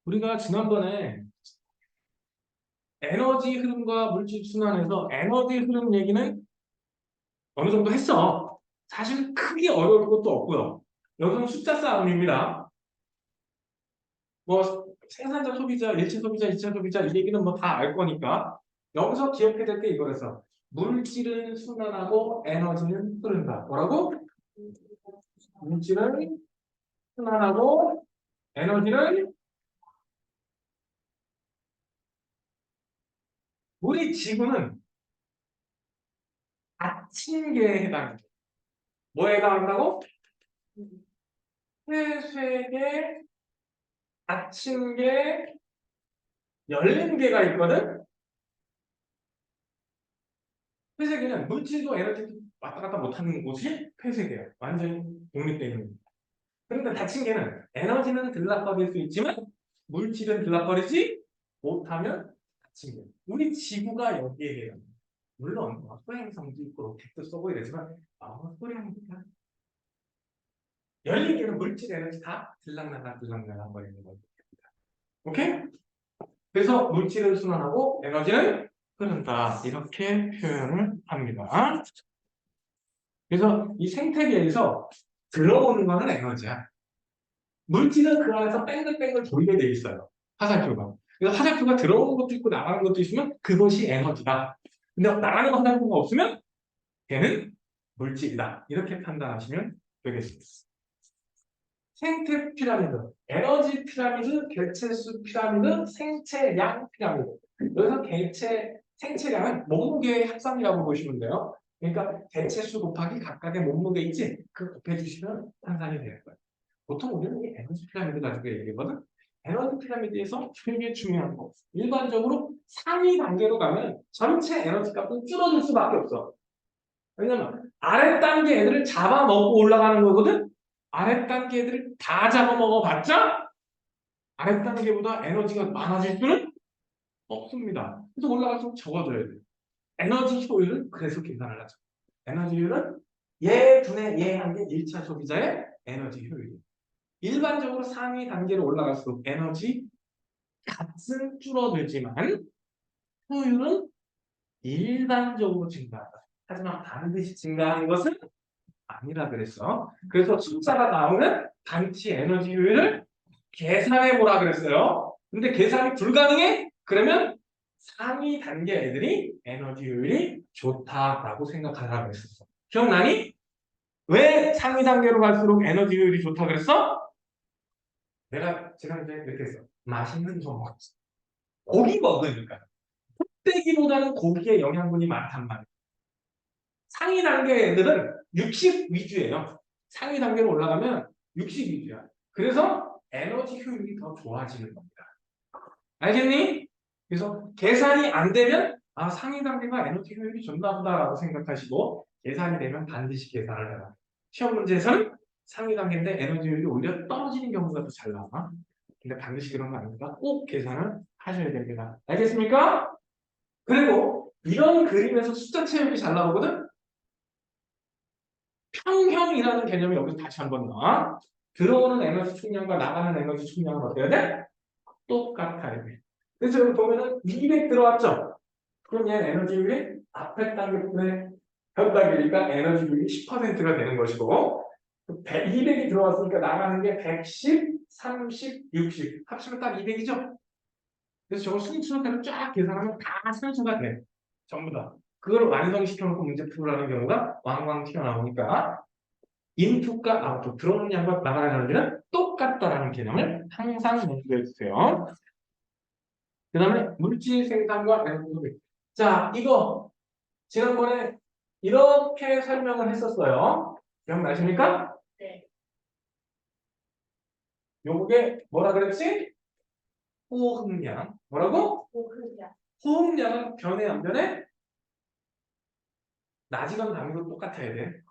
우리가 지난번에 에너지 흐름과 물질 순환에서 에너지 흐름 얘기는 어느 정도 했어. 사실 크게 어려울 것도 없고요. 여기는 숫자 싸움입니다. 뭐 생산자, 소비자, 1차 소비자, 2차 소비자 이 얘기는 뭐 다 알 거니까 여기서 기억해야 될 게 이거라서 물질은 순환하고 에너지는 흐른다. 뭐라고? 물질은 순환하고 에너지는 우리 지구는 아침계에 해당합니다. 뭐에 해당한다고? 회색의 아침계 열린 개가 있거든. 회색에는 물질도 에너지도 왔다 갔다 못하는 곳이 회색이에요. 완전히 독립되어 있는 거예요. 그러니까 닫힌 개는 에너지는 들락거릴 수 있지만 물질은 들락거리지 못하면 닫힌 개. 우리 지구가 여기에 해요. 물론 소행성도 있고 로켓도 쏘고 이러지만 소량이니까 열린 개는 물질 에너지 다 들락날락 거리는 겁니다. 오케이? 그래서 물질을 순환하고 에너지는 흐른다. 이렇게 표현을 합니다. 그래서 이 생태계에서 들어오는 거는 에너지야. 물질은 그 안에서 뺑글뺑글 돌게 돼 있어요. 화살표가. 그래서 화살표가 들어오는 것도 있고 나가는 것도 있으면 그것이 에너지다. 근데 나가는 화살표가 없으면 걔는 물질이다. 이렇게 판단하시면 되겠습니다. 생태 피라미드, 에너지 피라미드, 개체수 피라미드, 생체량 피라미드. 여기서 생체량은 몸무게의 합산이라고 보시면 돼요. 그러니까 개체수 곱하기 각각의 몸무게 있지? 그 곱해주시면 환산이 되는 거예요. 보통 우리는 이 에너지 피라미드 가지고 얘기하거든. 에너지 피라미드에서 되게 중요한 거. 일반적으로 상위 단계로 가면 전체 에너지 값은 줄어들 수밖에 없어. 왜냐면 아래 단계 애들을 잡아먹고 올라가는 거거든. 아래 단계 애들을 다 잡아먹어봤자 아래 단계보다 에너지가 많아질 수는 없습니다. 그래서 올라갈수록 적어져야 돼. 에너지 효율은 그래서 계산을 하죠. 에너지 효율은 얘 분의 얘 한 게 1차 소비자의 에너지 효율이에요. 일반적으로 상위 단계로 올라갈수록 에너지 값은 줄어들지만 효율은 일반적으로 증가한다. 하지만 반드시 증가하는 것은 아니라 그랬어. 그래서 숫자가 나오는 단치 에너지 효율을 계산해 보라 그랬어요. 근데 계산이 불가능해? 그러면 상위 단계 애들이 에너지 효율이 좋다라고 생각하라고 했었어. 기억나니? 왜 상위 단계로 갈수록 에너지 효율이 좋다 그랬어? 내가 지난주에 이렇게 했어. 맛있는 거 먹었어. 고기 먹으니까. 흑돼지보다는 고기에 영양분이 많단 말이야. 상위 단계 애들은 육식 위주예요. 상위 단계로 올라가면 육식 위주야. 그래서 에너지 효율이 더 좋아지는 겁니다. 알겠니? 그래서 계산이 안 되면 상위 단계가 에너지 효율이 좋나 보다라고 생각하시고 계산이 되면 반드시 계산을 해라. 시험 문제에서는 상위 단계인데 에너지 효율이 오히려 떨어지는 경우가 더 잘 나와. 근데 반드시 그런 거 아닙니까? 꼭 계산을 하셔야 됩니다. 알겠습니까? 그리고 이런 그림에서 숫자 채우기 잘 나오거든? 평형이라는 개념이 여기서 다시 한번 나와. 들어오는 에너지 총량과 나가는 에너지 총량은 어떻게 해야 돼? 똑같아야 돼. 그래서 여기 보면은 200 들어왔죠? 그럼 얘 에너지율이 앞에 단계분의 현 단계니까 에너지율이 10%가 되는 것이고 200이 들어왔으니까 나가는 게 110, 30, 60 합치면 딱 200이죠? 그래서 저걸 순서대로 쫙 계산하면 다 순서가 돼. 전부 다. 그걸 완성시켜놓고 문제 풀으라는 경우가 왕왕 튀어나오니까 인풋과 아웃풋, 들어오는 양과 나가는 에너지는 똑같다라는 개념을 항상 연구해 주세요. 그 다음에 물질 생산과 에너지 소비. 자, 이거 지난번에 이렇게 설명을 했었어요. 기억나십니까? 네. 요게 뭐라 그랬지? 호흡량. 뭐라고? 오크야. 호흡량은 변해 안 변해? 낮이건 밤이건 똑같아야 돼.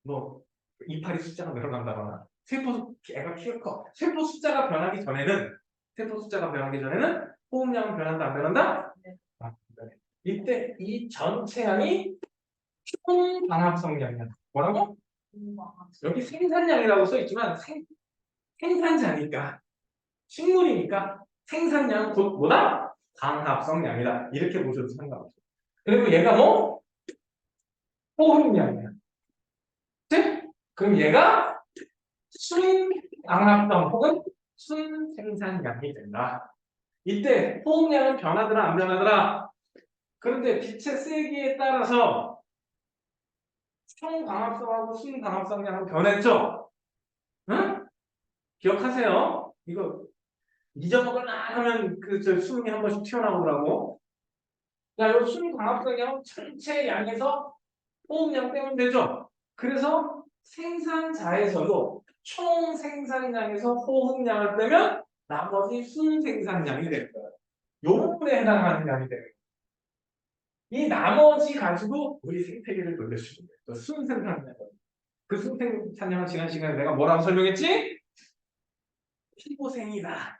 뭐 이파리 숫자가 늘어난다거나 애가 키가 커. 세포 숫자가 변하기 전에는 호흡량은 변한다 안 변한다? 네. 변해. 이때 이 전체량이 총 광합성량이야. 뭐라고? 여기 생산량이라고 써 있지만 생산자니까 식물이니까 생산량은 곧 뭐다? 광합성량이다. 이렇게 보셔도 상관없어요. 그리고 얘가 뭐? 호흡량이야. 그치? 그럼 얘가 순광합성 혹은 순생산량이 된다. 이때 호흡량은 변하더라 안 변하더라? 그런데 빛의 세기에 따라서 총광합성하고 순광합성량은 변했죠? 응? 기억하세요? 이거 잊어먹을라 하면 저 수능이 한 번씩 튀어나오더라고. 자, 요 순광합성량은 전체 양에서 호흡량 빼면 되죠? 그래서 생산자에서도 총 생산량에서 호흡량을 빼면 나머지 순생산량이 될 거예요. 요 부분에 해당하는 양이 되는 거예요. 이 나머지 가지고 우리 생태계를 돌려주는 거예요. 또 순생산량. 그 순생산량은 지난 시간에 내가 뭐라고 설명했지? 피고생이다.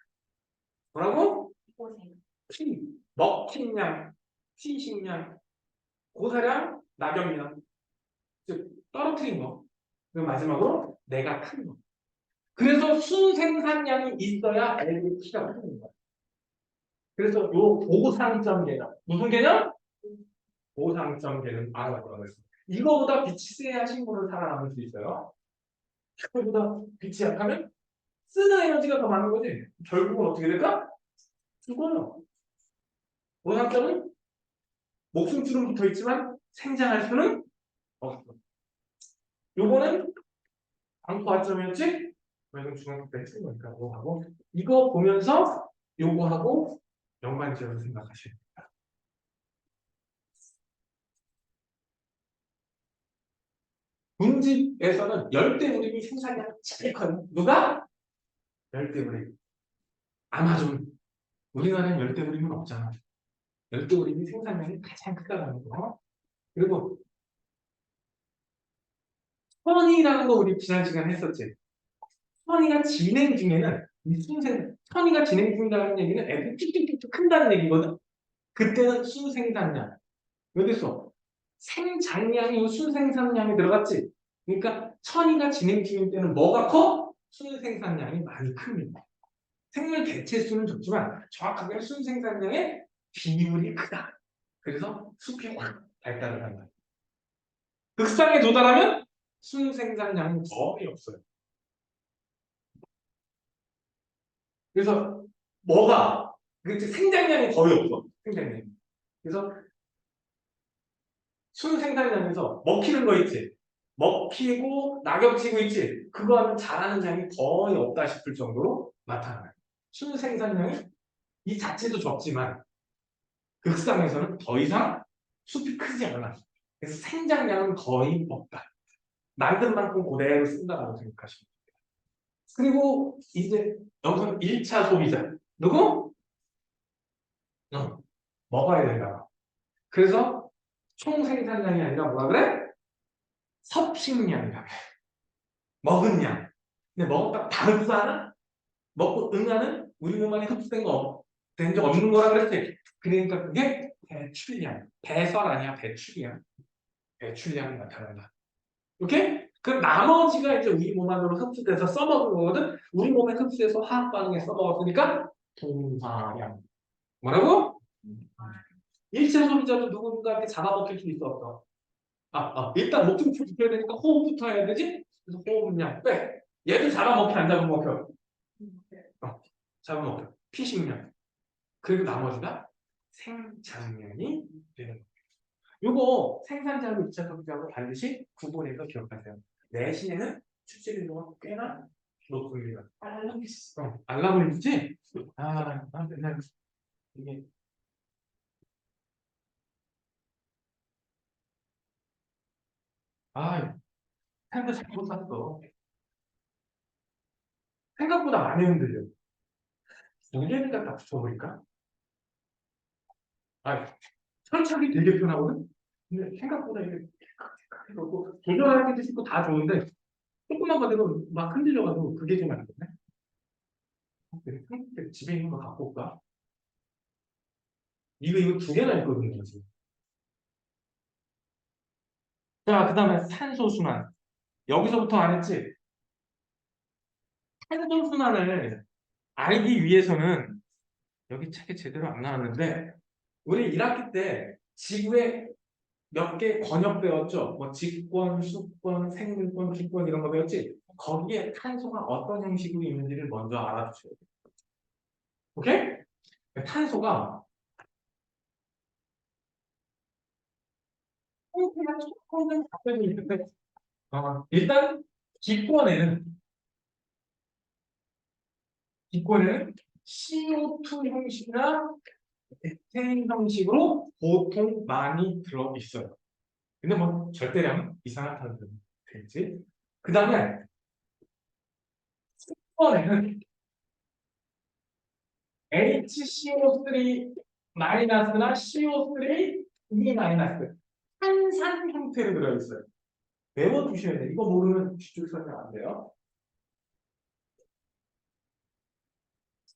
뭐라고? 고생. 피, 먹힌 양, 피식량, 고사량, 낙엽량. 즉 떨어뜨린 거. 그리고 마지막으로 내가 큰 거. 그래서 순생산량이 있어야 애의 키가 크는 거야. 그래서 요 보상점 개념. 무슨 개념? 보상점 개념 알아보라고 했습니다. 이거보다 빛이 세야 식물을 살아남을 수 있어요. 그보다 빛이 약하면 쓰는 에너지가 더 많은 거지. 결국은 어떻게 될까? 죽어요. 보상점은 목숨줄은 붙어 있지만 생장할 수는 없어. 요거는 방포화점이었지? 이건 중학교 때 했던 거니까 이거 하고 이거 보면서 요거하고 연관지어서 생각하셔야 됩니다. 군집에서는 열대우림이 생산량이 제일 커요. 누가? 열대우림. 아마존. 우리나라엔 열대우림은 없잖아. 열대우림이 생산량이 가장 크다는 거. 그리고 선이라는 거 우리 지난 시간에 했었지. 선이가 진행 중에는 선이가 진행 중이라는 얘기는 애들이 쭉쭉쭉 큰다는 얘기거든. 그때는 수생산량. 여기서 생장량이 수생산량이 들어갔지. 그러니까 천이가 진행 중일 때는 뭐가 커? 수생산량이 많이 큽니다. 생물 개체수는 적지만 정확하게는 수생산량의 비율이 크다. 그래서 숲이 확 발달을 한다. 극상에 도달하면 수생산량은 거의 없어요. 그래서 뭐가 생장량이 거의 없어. 생장량이. 그래서 순생산량에서 먹히는 거 있지. 먹히고 낙엽치고 있지. 그거 하면 자라는 양이 거의 없다 싶을 정도로 나타나요. 순생산량이 이 자체도 적지만 극상에서는 더 이상 숲이 크지 않아. 그래서 생장량은 거의 없다. 만든 만큼 그대로 쓴다고 생각하시면 됩니다. 그리고 이제 여기서는 1차 소비자. 누구? 먹어야 된다. 그래서 총 생산량이 아니라 뭐라 그래? 섭식량이라 그래. 먹은 양. 근데 먹었다가 다 흡수하나? 먹고 응하는 우리 몸 안에 흡수된 거 된 적 없는 거라 그랬지. 그러니까 그게 배출량. 배설 아니야, 배출량. 배출량이 나타난다. 오케이? 그 나머지가 이제 우리 몸 안으로 흡수돼서 써먹은 거거든. 우리 몸에 흡수해서 화학 반응에 써먹었으니까 동화량. 뭐라고? 1차 소비자도 누군가한테 잡아먹힐 수 있어 없어? 일단 목숨 지켜야 되니까 호흡부터 해야 되지? 그래서 호흡량 빼. 얘도 잡아먹혀 안 잡아먹혀? 잡아먹혀. 피식량. 그리고 나머지가 생장량이 되는 거예요. 요거 생산자하고 2차 소비자하고 반드시 구분해서 기억하세요. 내신에는 출제 빈도가 꽤나 높습니다. 알람을 주지? 맨날 이게 생각 잘못 샀어. 생각보다 많이 흔들려. 두 개를 갖다 붙여버릴까? 아, 설치하기 되게 편하거든? 근데 생각보다 이게 그렇고 조절할 때도 쉽고 다 좋은데 조금만 가도 막 흔들려가지고 그게 좀 안 좋네. 집에 있는 거 갖고 올까? 이거 두 개나 있거든요, 지금. 자, 그 다음에 산소순환. 여기서부터 안 했지? 산소순환을 알기 위해서는 여기 책에 제대로 안 나왔는데 우리 1학기 때 지구에 몇 개 권역 배웠죠? 뭐 직권, 수권, 생물권, 기권 이런 거 배웠지? 거기에 탄소가 어떤 형식으로 있는지를 먼저 알아두셔야 돼요. 오케이? 탄소가 그냥 조금은 답변이 있는데 일단 기권에는 CO2 형식이나 에탄 형식으로 보통 많이 들어있어요. 근데 뭐 절대량 이산화탄소 되겠지. 그 다음에 수권에는 HCO3 마이너스나 CO3 E 마이너스 탄산 형태로 들어있어요. 외워두셔야 돼요. 이거 모르면 뒤쪽 설명 안 돼요.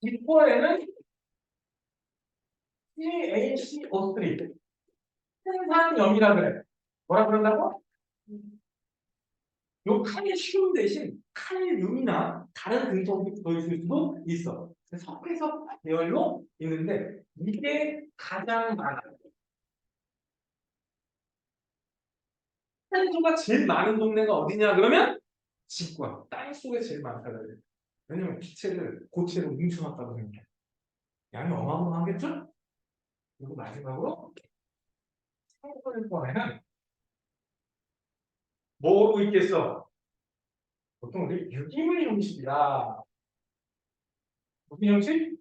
기권에는 CaCO3 탄산염이라 그래. 뭐라 그런다고? 요 칼슘 대신 칼륨이나 다른 금속이 들어있을 수도 있어. 석회석 계열로 있는데 이게 가장 많아. 탄소가 제일 많은 동네가 어디냐 그러면 직권. 땅 속에 제일 많다고 그래. 왜냐면 기체를 고체로 뭉쳐놨다고 생각해. 양이 어마어마하겠죠? 그리고 마지막으로 생물권에는 뭐로 있겠어? 보통 우리 유기물 형식이라 무슨 형식?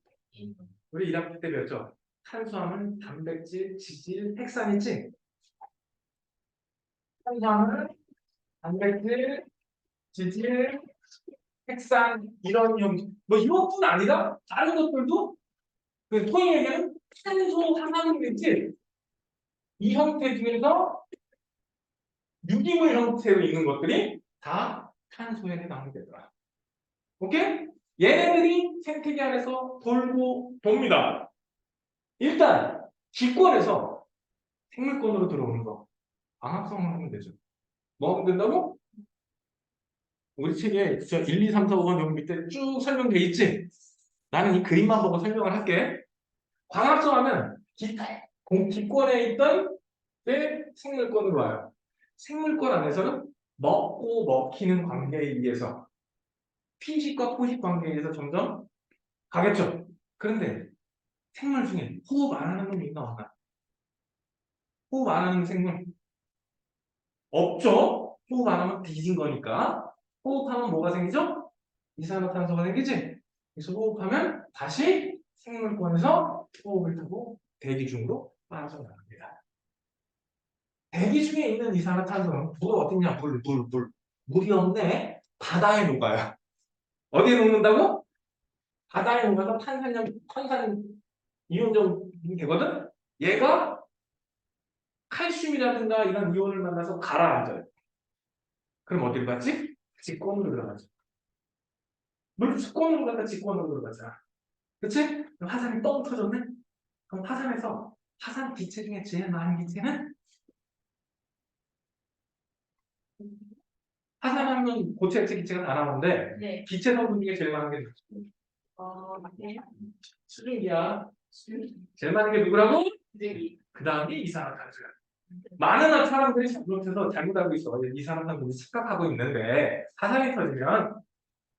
우리 1학기 때 배웠죠? 탄수화물, 단백질, 지질, 핵산이지? 탄수화물, 단백질, 지질, 핵산 이런 형식. 뭐 이것뿐 아니라 다른 것들도 그 토익 얘기는 탄소 화합물이지 이 형태 중에서 유기물 형태로 있는 것들이 다 탄소에 해당이 되더라. 오케이? 얘네들이 생태계 안에서 돌고 돕니다. 일단 기권에서 생물권으로 들어오는 거 광합성을 하면 되죠. 뭐 하면 된다고? 우리 책에 저 1, 2, 3, 4, 5번 여기 밑에 쭉 설명돼 있지? 나는 이 그림만 보고 설명을 할게. 광합성하면 기권에 있던 게 생물권으로 와요. 생물권 안에서는 먹고 먹히는 관계에 의해서 피식과 포식 관계에 의해서 점점 가겠죠. 그런데 생물 중에 호흡 안 하는 놈이 있나 없나? 호흡 안 하는 생물 없죠? 호흡 안 하면 뒤진 거니까. 호흡하면 뭐가 생기죠? 이산화탄소가 생기지? 그래서 호흡하면 다시 생물권에서 호흡을 타고 대기 중으로 빠져나갑니다. 대기 중에 있는 이산화탄소는 물 어딨냐? 물. 물이 없네? 바다에 녹아요. 어디에 녹는다고? 바다에 녹아서 탄산 이온전이 되거든? 얘가 칼슘이라든가 이런 이온을 만나서 가라앉아요. 그럼 어디로 갔지? 직권으로 들어가죠. 물 수권으로 갔다 직권으로 들어가잖아. 그치? 그럼 화산이 뻥 터졌네? 그럼 화산 기체 중에 제일 많은 기체는 화산하면 고체액체 기체가 다 나오는데 네. 기체 성분 중에 제일 많은 게 네. 수증기야. 제일 많은 게 누구라고? 네. 그 다음이 이산화탄소야. 많은 사람들이 잘못해서 잘못 알고 있어. 이산화탄소를 착각하고 있는데 화산이 터지면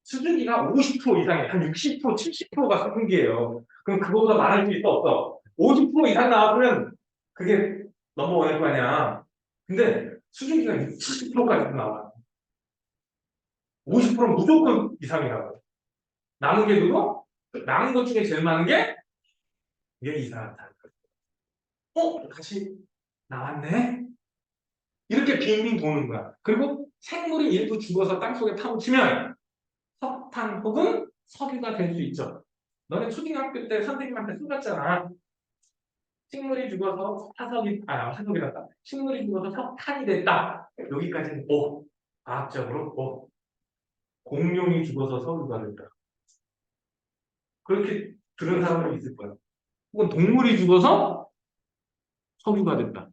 수증기가 50% 이상해. 한 60%, 70%가 수증기예요. 그럼 그거보다 많을 수 있어, 없어? 50% 이상 나와보면 그게 넘버원일 거 아니야. 근데 수증기가 70%까지 나와. 50%는 무조건 이상이라고. 남은 게 누구? 남은 것 중에 제일 많은 게 이게 이산화탄소. 다시 나왔네? 이렇게 빙빙 도는 거야. 그리고 생물이 일부 죽어서 땅속에 파묻히면 석탄 혹은 석유가 될 수 있죠. 너네 초등학교 때 선생님한테 속았잖아. 식물이 죽어서 화석이란다. 식물이 죽어서 석탄이 됐다. 여기까지는 O. 과학적으로 O. 공룡이 죽어서 석유가 됐다. 그렇게 들은 사람도 있을 거야. 혹은 동물이 죽어서 석유가 됐다.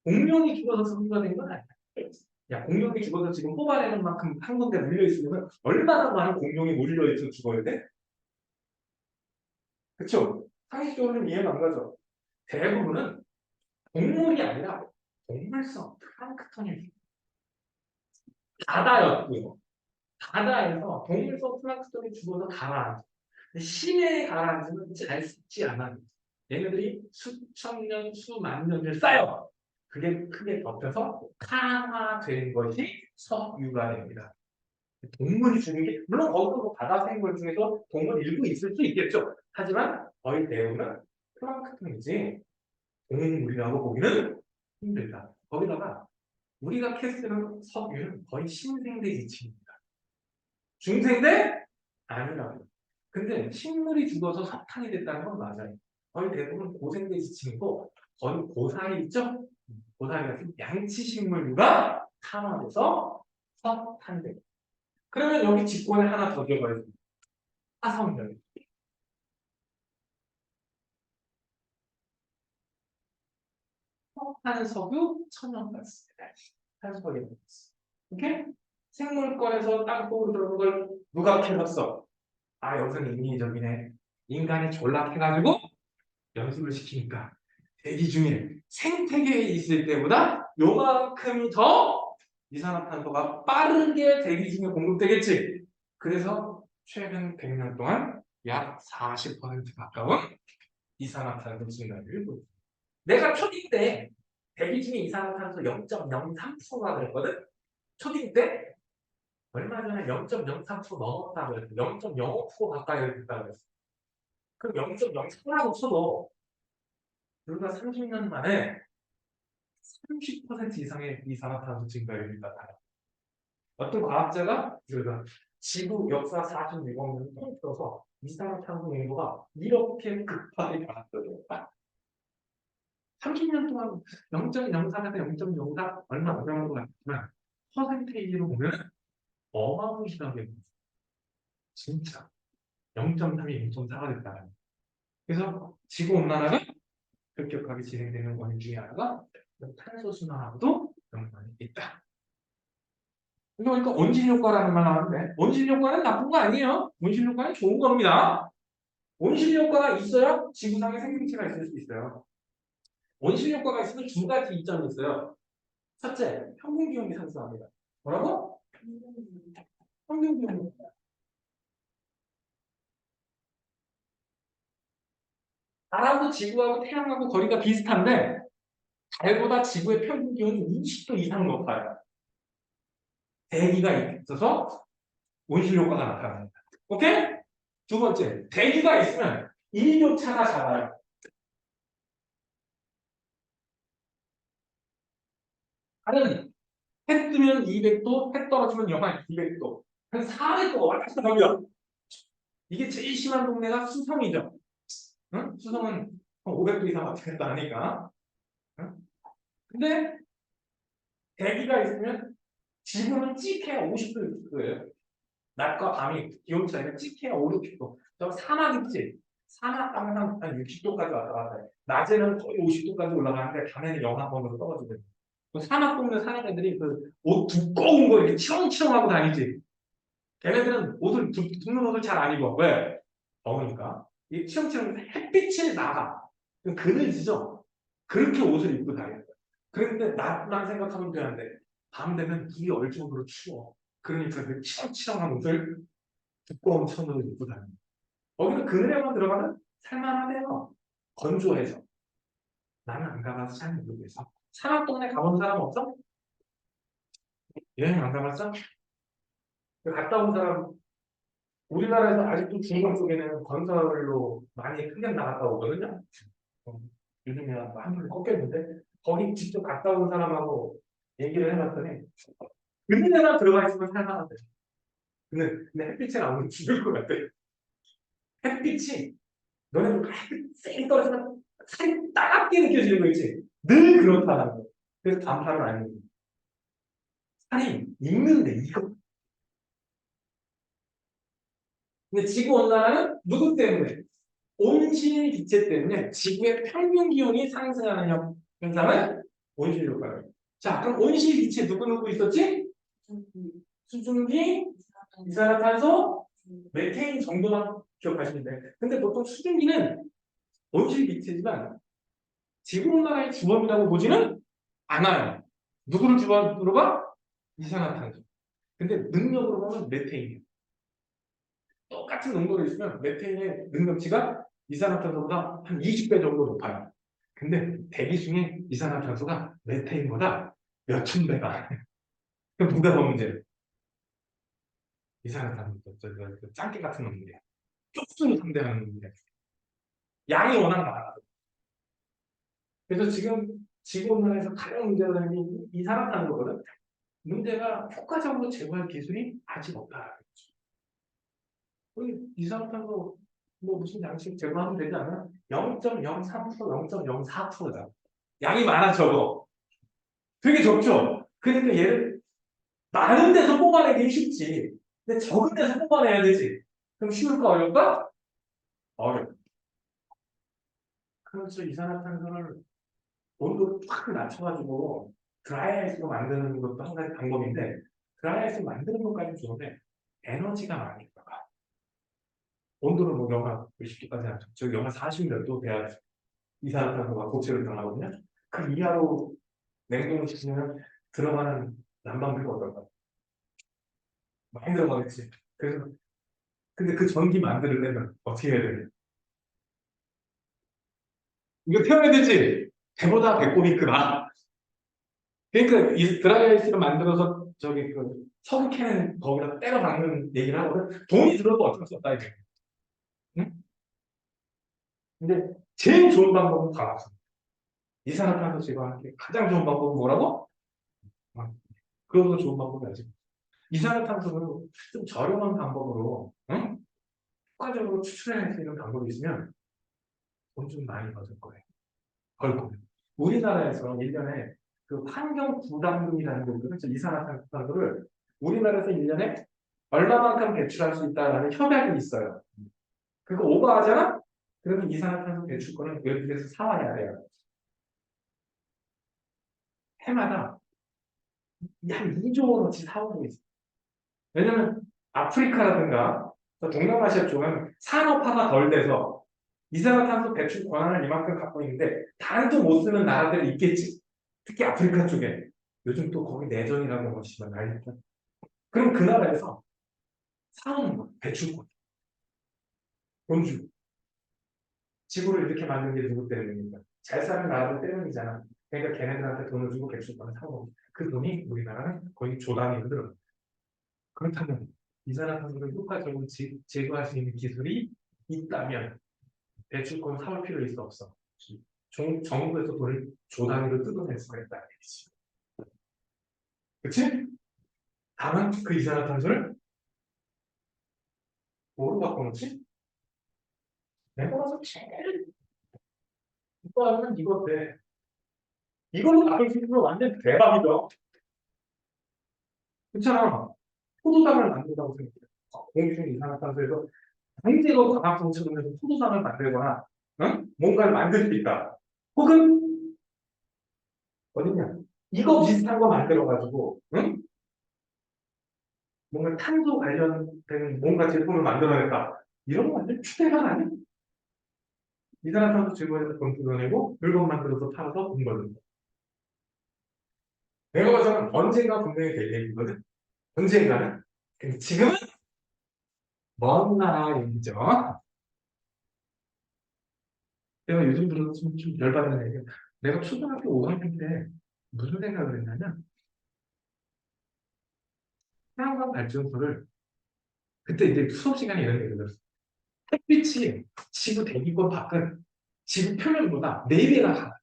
공룡이 죽어서 석유가 된 건 아니야. 야, 공룡이 죽어서 지금 뽑아내는 만큼 한 군데 물려 있으면 얼마나 많은 공룡이 몰려 있어 죽어야 돼? 그쵸? 상식적으로는 이해가 안 가죠. 대부분은 동물이 아니라 동물성 플랑크톤이 바다였고요. 바다에서 동물성 플랑크톤이 죽어서 가라앉아. 근데 시내에 가라앉으면 잘 썩지 않아. 얘네들이 수천 년, 수만 년을 쌓여. 그게 크게 덮여서 탄화된 것이 석유가 됩니다. 동물이 죽는 게 물론 거기서 뭐 바다 생물 중에서 동물 일부 있을 수 있겠죠. 하지만 거의 대부분은 플랑크톤이지 동물이라고 보기는 힘들다. 거기다가 우리가 캐스트는 석유는 거의 신생대 지층입니다. 중생대 아니라고. 근데 식물이 죽어서 석탄이 됐다는 건 맞아요. 거의 대부분 고생대 지층이고 거의 고사리 있죠? 고사리 같은 양치식물류가 탄화돼서 석탄돼. 그러면 여기 직권에 하나 더 들어가야 됩니다. 화석열. 탄석유, 천연가스. 탄소에 오케이? 생물권에서 땅속으로 들어오는 걸 누가 캐놨어? 아, 여기서는 인위적이네. 인간이 졸라해가지고 연습을 시키니까 대기 중에 생태계에 있을 때보다 요만큼 더 이산화탄소가 빠르게 대기 중에 공급되겠지. 그래서 최근 100년 동안 약 40% 가까운 이산화탄소 증가율을 보입니다. 내가 초딩 때 대기 중에 이산화탄소 0.03%가 그랬거든. 초딩 때 얼마 전에 0.03% 넘었다고 그랬어. 0.05% 가까이 됐다고 그랬어. 그럼 0.03라고 쳐도 불과 30년 만에 30% 이상의 이산화탄소 증가율이 나타나. 어떤 과학자가 그래서 지구 역사 46억 년을 통틀어서 이산화탄소 농도가 이렇게 급하게 변했다. 30년 동안 0.03에서 0.04 얼마 안 되는 것 같지만 퍼센테이지로 보면 어마무시하게 진짜 0.3이 0.4가 됐다. 그래서 지구 온난화가 급격하게 진행되는 원인 중에 하나가 탄소 순환하고도 연관이 있다. 그러니까 온실 효과라는 말 나오는데 온실 효과는 나쁜 거 아니에요. 온실 효과는 좋은 겁니다. 온실 효과가 있어야 지구상에 생명체가 있을 수 있어요. 온실 효과가 있으면 두 가지 이점이 있어요. 첫째, 평균 기온이 상승합니다. 뭐라고? 평균 기온이. 달하고 지구하고 태양하고 거리가 비슷한데 달보다 지구의 평균 기온이 20도 이상 높아요. 대기가 있어서 온실 효과가 나타납니다. 오케이? 두 번째, 대기가 있으면 일교차가 작아요. 달은 해 뜨면 200도, 해 떨어지면 영하 200도, 한 400도가 왔다 갔다 합니다. 이게 제일 심한 동네가 수성이죠. 응? 수성은 한 500도 이상 왔다 갔다 하니까. 응? 근데 대기가 있으면 지구는 찍해야 50도, 60도예요. 낮과 밤이 기온 차이가 찍해야 5, 60도. 저 사막 있지? 사막 가면 한 60도까지 왔다 갔다 해. 낮에는 거의 50도까지 올라가는데 밤에는 영하권으로 떨어지거든요. 사막 동네 사는 애들이 그 옷 두꺼운 거 이렇게 치렁치렁하고 다니지. 걔네들은 옷을 둥는 옷을 잘 안 입어. 왜? 더우니까. 이 치렁치렁 햇빛이 나가. 그럼 그늘지죠. 그렇게 옷을 입고 다녀요. 그런데 낮만 생각하면 되는데 밤 되면 불이 얼정도로 추워. 그러니까 그 치렁치렁한 옷을 두꺼운 천으로 입고 다닙니다. 거기는 그늘에만 들어가면 살만하대요. 건조해서. 나는 안 가봐서 잘 모르겠어. 사막 동네 가본 사람 없어? 여행 안 가봤어? 갔다 온 사람, 우리나라에서 아직도 중동 쪽에는 건설로 많이 크게 나갔다 오거든요. 어, 요즘에 한번 꺾였는데, 거기 직접 갔다 온 사람하고 얘기를 해봤더니, 그늘에만 들어가 있으면 살만하대. 근데 햇빛에 나오면 죽을 것 같아. 햇빛이 너네들 햇빛 쌩 떨어지면 살이 따갑게 느껴지는 거 있지? 늘 그렇다는 거. 그래서 반팔을 안 입는. 살이 익는데 이거. 근데 지구 온난화는 누구 때문에? 온실 기체 때문에 지구의 평균 기온이 상승하는 현상을 온실 효과를. 자, 그럼 온실 기체 누구 있었지? 수증기, 이산화탄소, 메테인 정도만 기억하시면 돼. 근데 보통 수증기는 온실 기체지만 지구온난화의 주범이라고 보지는 않아요. 누구를 주범으로 봐? 이산화탄소. 근데 능력으로 보면 메테인이에요. 똑같은 농도로 있으면 메테인의 능력치가 이산화탄소보다 한 20배 정도 높아요. 근데 대기 중에 이산화탄소가 메테인보다 몇천 배가. 그럼 누가 더 문제예요? 이산화탄소, 짱깨 같은 놈들이야. 쪽수로 상대하는 놈들이야. 양이 워낙 많아. 그래서 지금 지구온난화에서 가장 문제가 되는 게 이산화탄소거든. 문제가 효과적으로 제거할 기술이 아직 없다. 우리 이산화탄소 뭐 무슨 양식 제거하면 되지 않아? 0.03%, 0.04%다. 양이 많아 적어. 되게 적죠. 그러니까 얘를 많은 데서 뽑아내기 쉽지. 근데 적은 데서 뽑아내야 되지. 그럼 쉬울까 어려울까? 어려워. 그래서 이산화탄소를 온도를 확 낮춰가지고 드라이아이스로 만드는 것도 한 가지 방법인데 드라이아이스 만드는 것까지 좋은데 에너지가 많이 들어가. 온도를 뭐 영하 몇십 도까지 하죠. 저기 영하 40몇 도 돼야 이산화탄소가 고체로 들어가거든요. 그 이하로 냉동을 시키면 들어가는 난방비가 어떨까? 많이 들어가겠지. 그래서 근데 그 전기 만들려면 어떻게 해야 되냐? 이거 태워야 되지. 배보다 배꼽이 크다. 그러니까 이 드라이아이스를 만들어서 저기 그 석유 캐는 거기다 때려 박는 얘기를 하거든. 돈이 들어도 어쩔 수 없다 이게. 응? 근데 제일 좋은 방법은 다 나왔어. 이산화탄소 제거하는 게 가장 좋은 방법은 뭐라고? 그거보다 좋은 방법이 아직. 이산화탄소를 좀 저렴한 방법으로, 응? 효과적으로 추출해낼 수 있는 방법이 있으면 돈 좀 많이 받을 거예요. 벌 거예요. 우리나라에서 1년에 그 환경 부담금이라는 거 있거든요. 이산화탄소를 우리나라에서 1년에 얼마만큼 배출할 수 있다라는 협약이 있어요. 그거 오버하잖아? 그러면 이산화탄소 배출권을 외국에서 사와야 해요. 해마다 한 2조 원어치 사오고 있어요. 왜냐면 아프리카라든가 동남아시아 쪽은 산업화가 덜 돼서 이산화탄소 배출 권한을 이만큼 갖고 있는데 단도 못 쓰는 나라들이 있겠지. 특히 아프리카 쪽에. 요즘 또 거기 내전이라고 하시면 알겠죠. 그럼 그 나라에서 사오는 거, 배출권. 돈 주고. 지구를 이렇게 만든 게 누구 때문입니까? 잘 사는 나라들 때문이잖아. 그러니까 걔네들한테 돈을 주고 배출권을 사고 그 돈이 우리나라는 거의 조 단위로 들어. 그렇다면 이산화탄소를 효과적으로 제거할 수 있는 기술이 있다면 배출권 사올 필요 있어 없어. 정부에서 돈을 조 단위로 뜯어낼 수가 있다는 얘기지. 그치? 다만 그 이산화탄소를 뭐로 바꿔놓지? 내가 봐서 제일 이거는 이건데 이걸로 바꿀 수 있으면 완전 대박이죠. 그렇잖아. 포도당을 만든다고 생각해. 공기중 이산화탄소에서 강제로 과학성처럼 해서 포도당을 만들거나 응? 뭔가를 만들 수 있다. 혹은 어딨냐? 이거 비슷한 거 만들어가지고 응? 뭔가 탄소 관련된 뭔가 제품을 만들어냈다. 이런 거 완전 추대가 아니야? 이산화탄소 제거해서 돈 뜯어내고 물건 만들어서 팔아서 돈 벌는 거. 내가 봐서는 언젠가 분명히 될 얘기거든. 언젠가는. 근데 지금은 먼 나라 얘기죠. 내가 요즘 들어서 좀 열받는 얘기야. 내가 초등학교 5학년 때 무슨 생각을 했냐면 태양광 발전소를 그때 이제 수업 시간에 이런 얘기를 들었어. 햇빛이 지구 대기권 밖은 지구 표면보다 4배가 강하.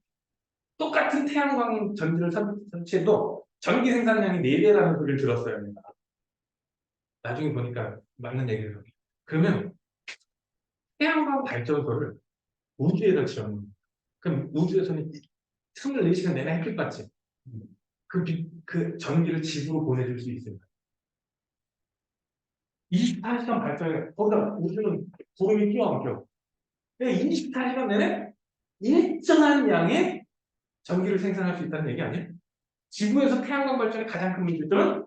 똑같은 태양광 전지를 설치해도 전기 생산량이 4배라는 소리를 들었어요. 내가. 나중에 보니까 맞는 얘기를 하고. 그러면 태양광 발전소를 우주에다 지어놓는 거예요. 그럼 우주에서는 24시간 내내 햇빛 받지. 그 전기를 지구로 보내줄 수 있습니다. 24시간 발전해. 거기다 우주는 구름이 끼어안겨. 24시간 내내 일정한 양의 전기를 생산할 수 있다는 얘기 아니에요? 지구에서 태양광 발전의 가장 큰 문제점은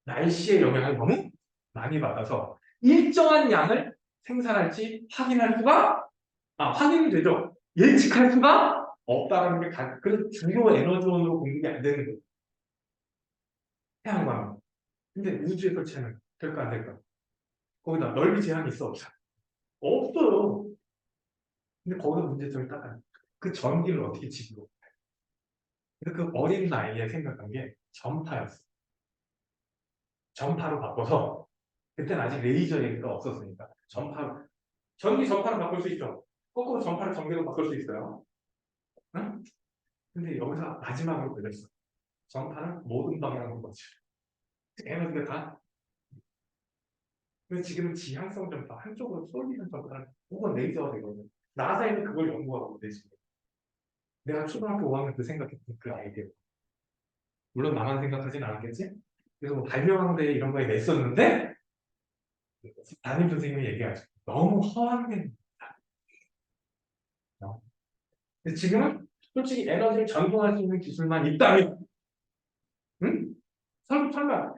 날씨의 영향을 너무 많이 받아서 일정한 양을 생산할지 확인이 되죠. 예측할 수가 없다는 게 그래서 주요 에너지원으로 공급이 안 되는 거예요. 태양광. 근데 우주에 설치하면 될까 안 될까? 거기다 넓이 제한이 있어 없어? 없어요. 근데 거기서 문제점이 딱 하나. 그 전기를 어떻게 지구로? 그래서 그 어린 나이에 생각한 게 전파였어. 전파로 바꿔서 그때는 아직 레이저 얘기가 없었으니까 전기 전파를 바꿀 수 있죠. 거꾸로 전파를 전기로 바꿀 수 있어요. 응? 근데 여기서 마지막으로 걸렸어. 전파는 모든 방향으로 거쳐. 에너지가 다. 근데 지금은 지향성 전파 한쪽으로 쏠리는 전파를 혹은 레이저가 되거든. 나사에는 그걸 연구하고 있대 지금. 내가 초등학교 5학년 때 생각했던 그 아이디어. 물론 나만 생각하진 않았겠지? 그래서 뭐 발명왕대 이런 거에 냈었는데 담임 선생님이 얘기하죠. 너무 허황된 거야. 근데 지금은 솔직히 에너지를 전송할 수 있는 기술만 있다면, 응? 설마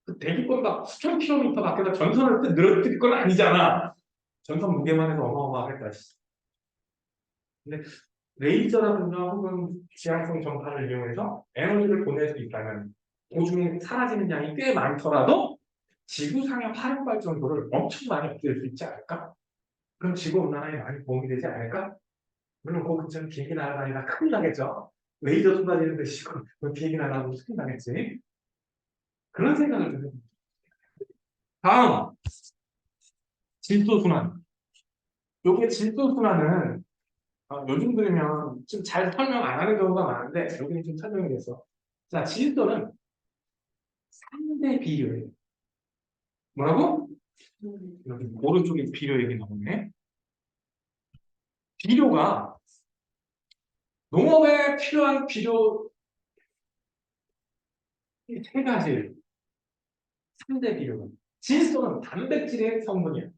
그 대기권과 수천 킬로미터 밖에서 전선을 또 늘어뜨릴 건 아니잖아. 전선 무게만 해도 어마어마하겠다. 근데 레이저라든가 혹은 지향성 전파를 이용해서 에너지를 보낼 수 있다면 도중에 사라지는 양이 꽤 많더라도 지구상의 화력 발전도를 엄청 많이 없앨 수 있지 않을까? 그럼 지구 온난화에 많이 도움이 되지 않을까? 물론 그 근처는 비행기 날아다니다 큰일 나겠죠. 레이저 쏟아지는 데 시고 비행기 날아다니면 큰일 나겠지. 그런 생각을 드는 거예요. 다음 질소순환. 요게 질소순환은 요즘 들으면 좀 잘 설명 안 하는 경우가 많은데 여기는 좀 설명이 돼서 자 질소는 3대 비료예요. 뭐라고? 여기 오른쪽에 비료 얘기 나오네. 비료가 농업에 필요한 비료 이 세 가지 3대 비료가 질소는 단백질의 성분이야.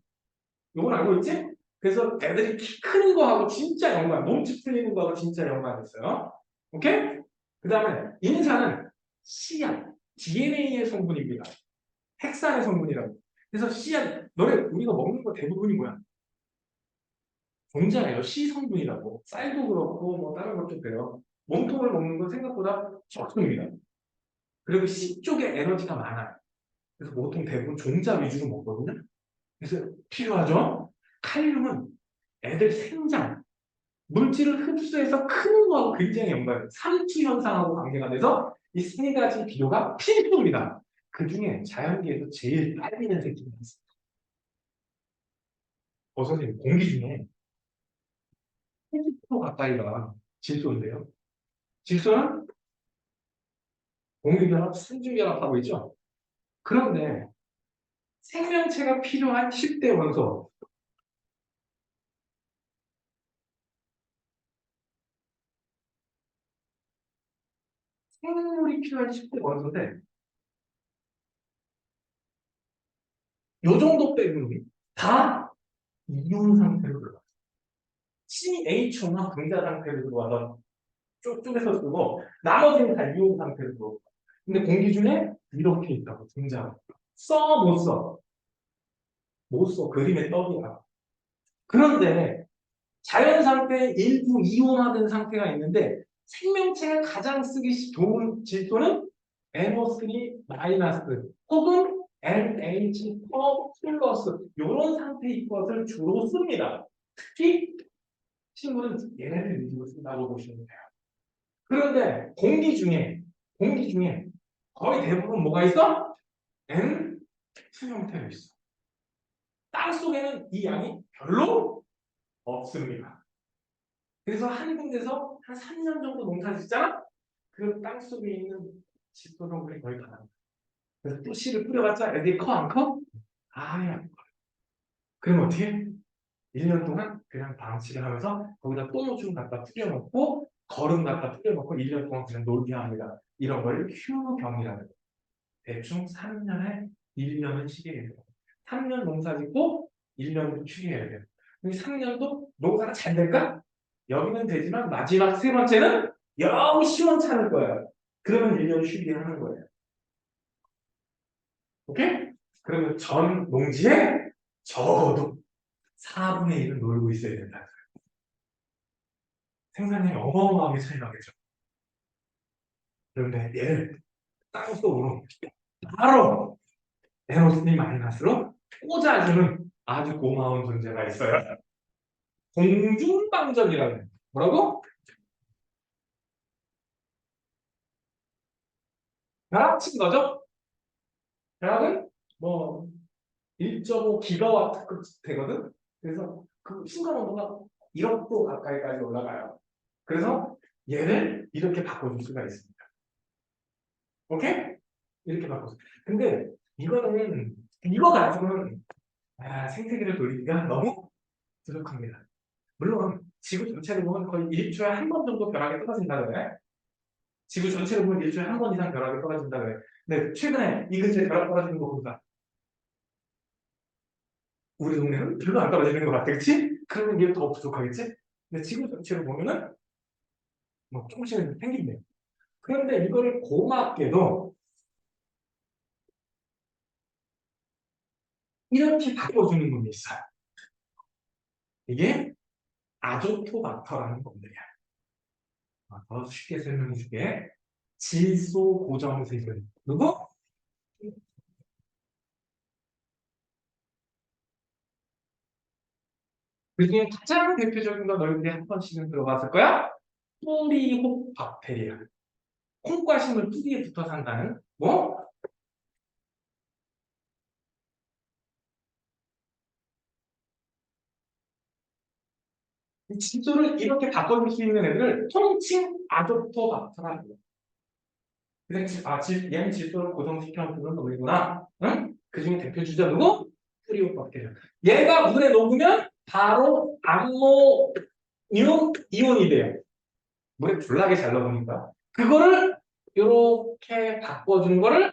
이건 알고 있지? 그래서 애들이 키 크는 거하고 진짜 연관, 몸집 풀리는 거하고 진짜 연관이 있어요. 오케이? 그 다음에 인산은 씨앗, DNA의 성분입니다. 핵산의 성분이라고. 그래서 씨앗, 우리가 먹는 거 대부분이 뭐야? 종자예요. 씨 성분이라고. 쌀도 그렇고 뭐 다른 것도 그래요. 몸통을 먹는 건 생각보다 적습니다. 그리고 씨 쪽에 에너지가 많아요. 그래서 보통 대부분 종자 위주로 먹거든요. 그래서 필요하죠? 칼륨은 애들 생장, 물질을 흡수해서 크는 거하고 굉장히 연관해요. 삼투 현상하고 관계가 돼서 이 세 가지 비료가 필수입니다. 그 중에 자연계에서 제일 빨리는 새끼가 있습니다. 선생님, 공기 중에 80% 가까이가 질소인데요. 질소는 공기결합, 산중결합하고 있죠. 그런데 생명체가 필요한 10대 원소, 생물이 필요한 10대 원소인데 요 정도 빼고는 다 이온 상태로 들어가요. CHO나 분자 상태로 들어와서 쪼개서 쓰고 나머지는 다 이온 상태로 들어오고. 근데 공기 중에 이렇게 있다고 분자. 써, 못 써? 못 써. 그림의 떡이야. 그런데 자연 상태에 일부 이온화된 상태가 있는데 생명체가 가장 쓰기 좋은 질소는 NO3 마이너스 혹은 NH4 플러스 이런 상태의 것을 주로 씁니다. 특히 친구는 얘네들 위주로 쓴다고 보시면 돼요. 그런데 공기 중에 거의 대부분 뭐가 있어? N 수형태로 있어. 땅 속에는 이 양이 별로 없습니다. 그래서 한 군데서 한 3년 정도 농사 짓잖아? 그 땅 속에 있는 질소 성분이 거의 다 나와. 그래서 또 씨를 뿌려봤자 애들이 커, 안 커? 아예 안 커. 그럼 어떻게 해? 1년 동안 그냥 방치를 하면서 거기다 똥 좀 갖다 뿌려놓고 거름 갖다 뿌려놓고 1년 동안 그냥 놀게 합니다. 이런 걸 휴경이라는 거예요. 대충 3년에 1년은 쉬게 돼요. 3년 농사 짓고 1년도 휴게해야 돼요. 3년도 농사가 잘 될까? 여기는 되지만 마지막 세 번째는 영 시원찮을 거예요. 그러면 1년 쉬게 하는 거예요. 오케이? 그러면 전 농지에 적어도 4분의 1은 놀고 있어야 된다. 생산량이 어마어마하게 차이 나겠죠. 그런데 얘를 땅속으로 바로 에너지 마이너스로 꽂아주는 아주 고마운 존재가 있어요. 공중방전이라는 거예요. 뭐라고? 벼락친 거죠? 벼락은 뭐 1.5 기가와트급 되거든? 그래서 그 순간 온도가 1억 도 가까이까지 올라가요. 그래서 얘를 이렇게 바꿔줄 수가 있습니다. 오케이? 이렇게 바꿔서. 근데 이거는, 이거 가지고는 생태계를 돌리기가 너무 부족합니다. 물론 지구 전체를 보면 거의 일주일에 한 번 정도 벼락이 떨어진다 그래. 지구 전체를 보면 일주일에 한 번 이상 벼락이 떨어진다 그래. 근데 최근에 이 근처에 벼락 떨어지는 거 보니까 우리 동네는 별로 안 떨어지는 것 같아, 그치? 그러면 이게 더 부족하겠지? 근데 지구 전체를 보면은 뭐 조금씩은 생긴대요. 그런데 이거를 고맙게도 이렇게 바꿔주는 놈이 있어요. 이게 아조토박터라는 놈들이야. 더 쉽게 설명해 줄게. 질소 고정 세균. 그리고 그 중에 가장 대표적인 거 너희들이 한 번씩은 들어봤을 거야? 뿌리혹 박테리아. 콩과 심을 뿌리에 붙어 산다는 뭐? 이 질소를 이렇게 바꿔줄 수 있는 애들을 통칭 아조토박터라는 거야. 그냥 얘는 질소를 고정시켜주는 놈이구나. 응? 그 중에 대표 주자 누구? 뿌리혹 박테리아. 얘가 물에 녹으면 바로 암모늄 이온이 돼요. 물에 졸라게 잘 넣으니까. 그거를 이렇게 바꿔주는 거를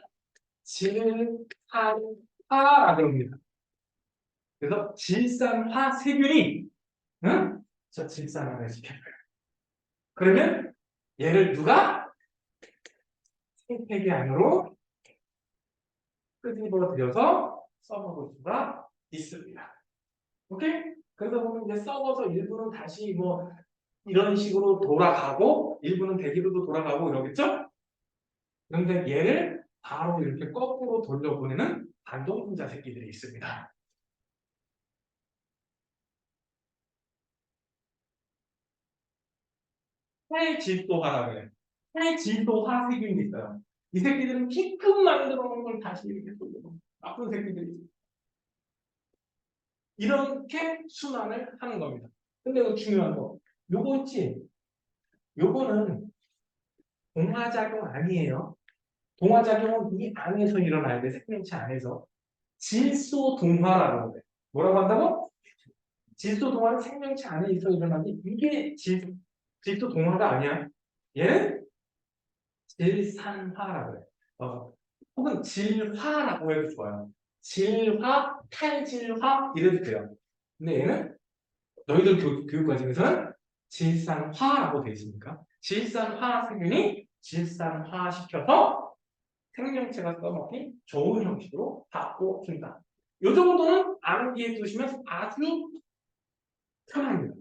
질산화라고 합니다. 그래서 질산화 세균이 응? 저 질산화를 시켜줘요. 그러면 얘를 누가 생태계 안으로 끄집어 들여서 써먹을 수가 있습니다. 오케이? 그러다 보면 이제 썩어서 일부는 다시 뭐 이런 식으로 돌아가고 일부는 대기로도 돌아가고 이러겠죠? 그런데 얘를 바로 이렇게 거꾸로 돌려보내는 반동분자 새끼들이 있습니다. 해질소화라 그래. 해질소화 세균이 있어요. 이 새끼들은 피끔 만들어 놓은 걸 다시 이렇게 돌려서 나쁜 새끼들이 이렇게 순환을 하는 겁니다. 근데 이거 중요한 거. 요거 있지? 요거는 동화작용 아니에요. 동화작용은 이 안에서 일어나야 돼. 생명체 안에서. 질소 동화라고 그래. 뭐라고 한다고? 질소 동화는 생명체 안에 있어 일어나는데 이게 질소 동화가 아니야. 얘는 질산화라고 해. 혹은 질화라고 해도 좋아요. 질화, 탈질화 이래도 돼요. 근데 얘는 너희들 교육 과정에서는 질산화라고 돼 있으니까 질산화 세균이 질산화시켜서 생명체가 써먹기 좋은 형식으로 바꿔준다. 이 정도는 암기해 두시면 아주 편합니다.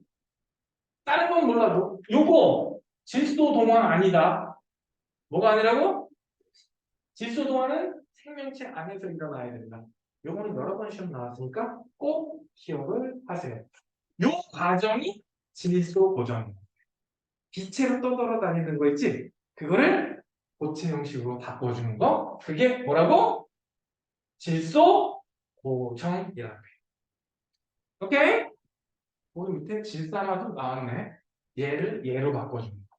다른 건 몰라도 요거 질소 동화 아니다. 뭐가 아니라고? 질소 동화는 생명체 안에서 일어나야 된다. 요거는 여러 번 시험 나왔으니까 꼭 기억을 하세요. 요 과정이 질소 고정. 빛으로 떠돌아다니는 거 있지? 그거를 고체 형식으로 바꿔주는 거. 그게 뭐라고? 질소 고정이라는 거예요. 오케이? 우리 밑에 질산화도 나왔네. 얘를 얘로 바꿔주는 거.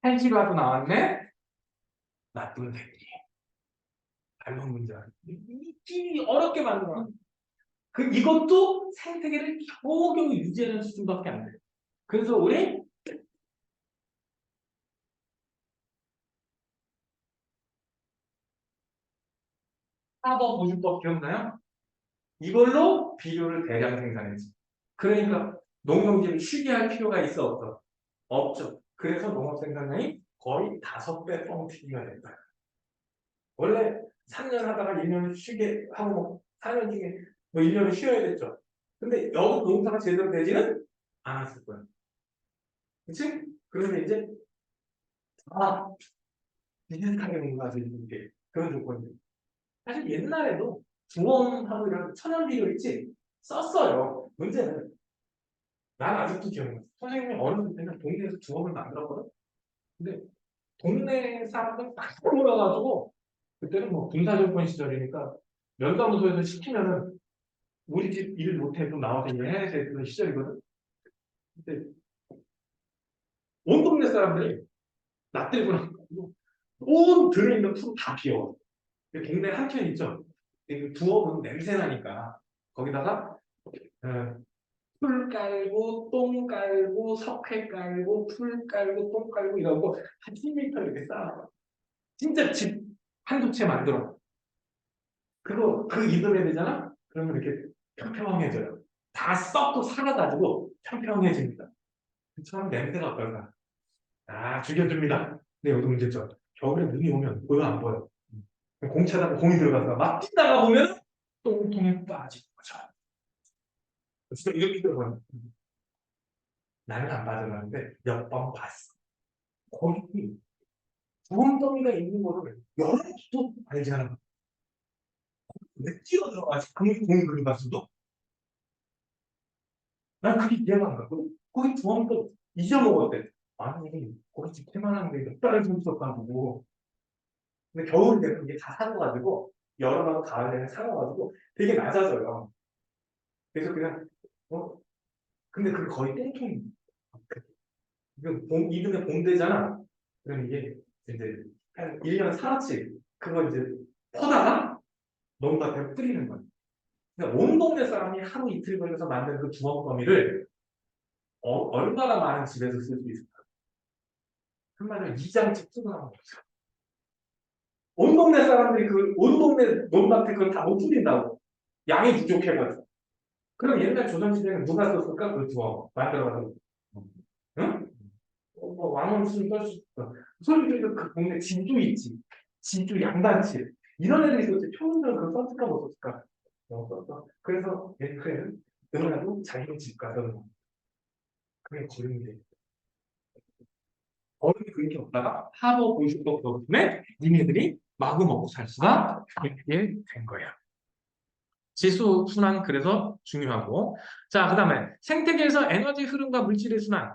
탈질화도 나왔네. 나쁜 새끼. 닮은 문제야. 이 어렵게 만들어. 이것도 생태계를 겨우겨우 유지하는 수준밖에 안 돼. 그래서 우리 사법보증법 기억나요? 이걸로 비료를 대량 생산했지. 그러니까 농경지를 쉬게 할 필요가 있어 없어? 없죠. 그래서 농업 생산량이 거의 5배 뻥튀기가 된다. 원래 3년 하다가 1년 쉬게 하고 뭐 4년 중에 뭐 1년을 쉬어야 됐죠. 근데 여기 농사가 제대로 되지는 않았을 거야. 그치? 그런데 이제 아 비슷하게 농사가 되는 게 그런 조건이에요. 사실 옛날에도 두엄하고 이런 천연비료 있지? 썼어요. 문제는 난 아직도 기억나. 선생님이 어렸을 때는 동네에서 두엄을 만들었거든? 근데 동네 사람들 딱 몰아가지고 그때는 뭐 군사정권 시절이니까 면사무소에서 시키면은 우리 집 일 못해도 나와서 일해야 될 그런 시절이거든. 근데 온 동네 사람들이 나 들고 나가지고 온 들어있는 풀 다 비워. 그 동네 한켠 있죠. 그 두업은 냄새 나니까 거기다가 어, 풀 깔고 똥 깔고 석회 깔고 풀 깔고 똥 깔고 이러고 한 10m 이렇게 쌓아. 진짜 집 한두 채 만들어. 그거 그 이듬해 되잖아. 그러면 이렇게 평평해져요. 다 썩고 살아가지고 평평해집니다. 그처럼 냄새가 어떨까? 아, 죽여줍니다. 근데 여기 문제죠. 겨울에 눈이 오면 보여 안 보여? 공차다가 공이 들어가서 막 뛰다가 보면 똥통에 빠지는 거죠. 진짜 이렇게 들어가요. 나는 안 빠져나는데 몇 번 봤어. 거기 구멍덩이가 있는 거를 열어도 알지 않아. 왜 뛰어들어가지? 공이 들어갔어도? 난 그게 이해가 안 가고 거기 구멍도 잊어먹었대. 아니 거기 집채만 하는데 몇 달을 좀 있었다고. 근데 겨울이 되면 이게 다 살아가지고 여름하고 가을에는 살아가지고 되게 낮아져요. 그래서 그냥 근데 그게 거의 똥통이 이듬해 봄 되잖아. 그럼 이게 이제 한 1년 살았지. 그거 이제 퍼다가 농가에 뿌리는 거야. 그러니까 온 동네 사람이 하루 이틀 걸려서 만든 그 주먹거미를 얼마나 많은 집에서 쓸 수 있을까? 한마디로 이장집 쓰고 나온 거죠. 온 동네 사람들이 온 동네 논밭에 그걸 다 못 뿌린다고. 양이 부족해가지고. 그럼 옛날 조선시대는 누가 썼을까? 그 주먹 만들어가지고. 응? 뭐 왕은 무슨 떨수 있어. 소리들도 그 동네 진주 있지. 진주 양단치. 이런 애들이 있었지. 표현들은 그걸 썼을까 못 썼을까? 썼어. 그래서 옛날에는 누구라도 자기 집 가서 그게 거름이 돼. 얼음이 그렇게 없다가 하버 공식도 덕분에 니네들이 마구 먹고 살 수가 있게 된 거야. 지수 순환 그래서 중요하고. 자, 그 다음에 생태계에서 에너지 흐름과 물질의 순환.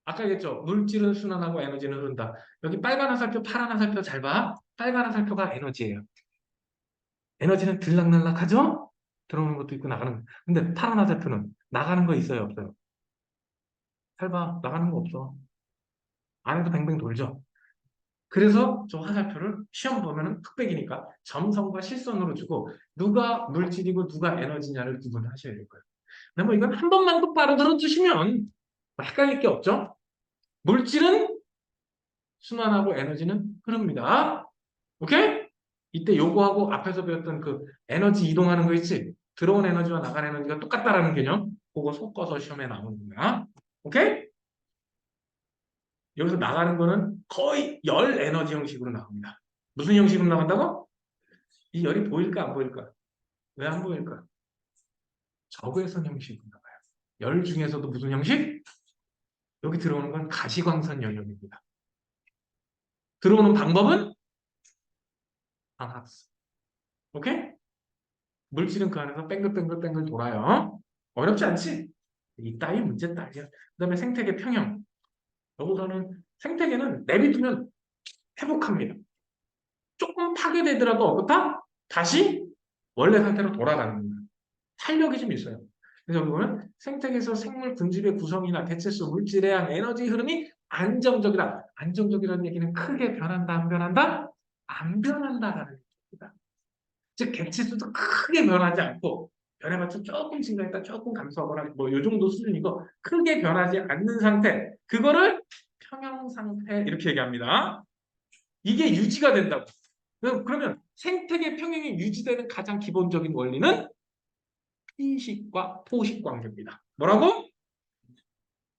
아까 얘기했죠. 물질은 순환하고 에너지는 흐른다. 여기 빨간 화살표, 파란 화살표 잘 봐. 빨간 화살표가 에너지예요. 에너지는 들락날락하죠? 들어오는 것도 있고 나가는 거. 근데 파란 화살표는 나가는 거 있어요, 없어요? 잘 봐. 나가는 거 없어. 안에도 뱅뱅 돌죠. 그래서 저 화살표를 시험 보면은 흑백이니까 점선과 실선으로 주고 누가 물질이고 누가 에너지냐를 구분하셔야 될 거예요. 근데 뭐 이건 한 번만 똑바로 들어주시면 뭐 헷갈릴 게 없죠. 물질은 순환하고 에너지는 흐릅니다. 오케이? 이때 요거하고 앞에서 배웠던 그 에너지 이동하는 거 있지? 들어온 에너지와 나간 에너지가 똑같다라는 개념. 그거 섞어서 시험에 나오는 거야. 오케이? 여기서 나가는 거는 거의 열 에너지 형식으로 나옵니다. 무슨 형식으로 나간다고? 이 열이 보일까 안 보일까? 왜 안 보일까? 적외선 형식으로 나가요. 열 중에서도 무슨 형식? 여기 들어오는 건 가시광선 영역입니다. 들어오는 방법은 방학수. 오케이? 물질은 그 안에서 뱅글뱅글뱅글 돌아요. 어렵지 않지? 이따위 문제 따위야. 그 다음에 생태계 평형. 여기서는 생태계는 내비두면 회복합니다. 조금 파괴되더라도 어떻다? 다시 원래 상태로 돌아가는 겁니다. 탄력이 좀 있어요. 그래서 보면 생태계에서 생물 군집의 구성이나 개체수, 물질에 대한 에너지 흐름이 안정적이다. 안정적이라는 얘기는 크게 변한다, 안 변한다? 안 변한다라는 얘기입니다. 즉 개체수도 크게 변하지 않고 변해봤자 조금 증가했다, 조금 감소하거나 뭐 이 정도 수준이고 크게 변하지 않는 상태. 그거를 평형 상태 이렇게 얘기합니다. 이게 유지가 된다고. 그러면 생태계 평형이 유지되는 가장 기본적인 원리는 피식과 포식 관계입니다. 뭐라고?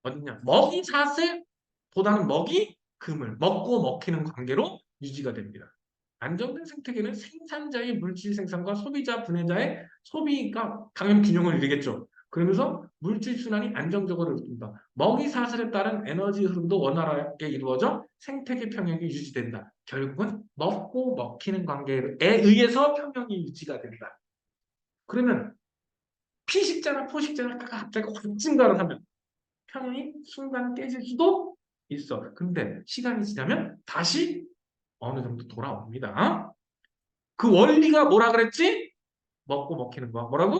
어딨냐? 먹이 사슬 보다는 먹이, 그물, 먹고 먹히는 관계로 유지가 됩니다. 안정된 생태계는 생산자의 물질 생산과 소비자, 분해자의 소비가 당연 균형을 이루겠죠. 그러면서 물질 순환이 안정적으로 이루어진다. 먹이 사슬에 따른 에너지 흐름도 원활하게 이루어져 생태계 평형이 유지된다. 결국은 먹고 먹히는 관계에 의해서 평형이 유지가 된다. 그러면 피식자나 포식자가 갑자기 확 증가를 하면 평형이 순간 깨질 수도 있어. 근데 시간이 지나면 다시 어느 정도 돌아옵니다. 그 원리가 뭐라 그랬지? 먹고 먹히는 거. 뭐라고?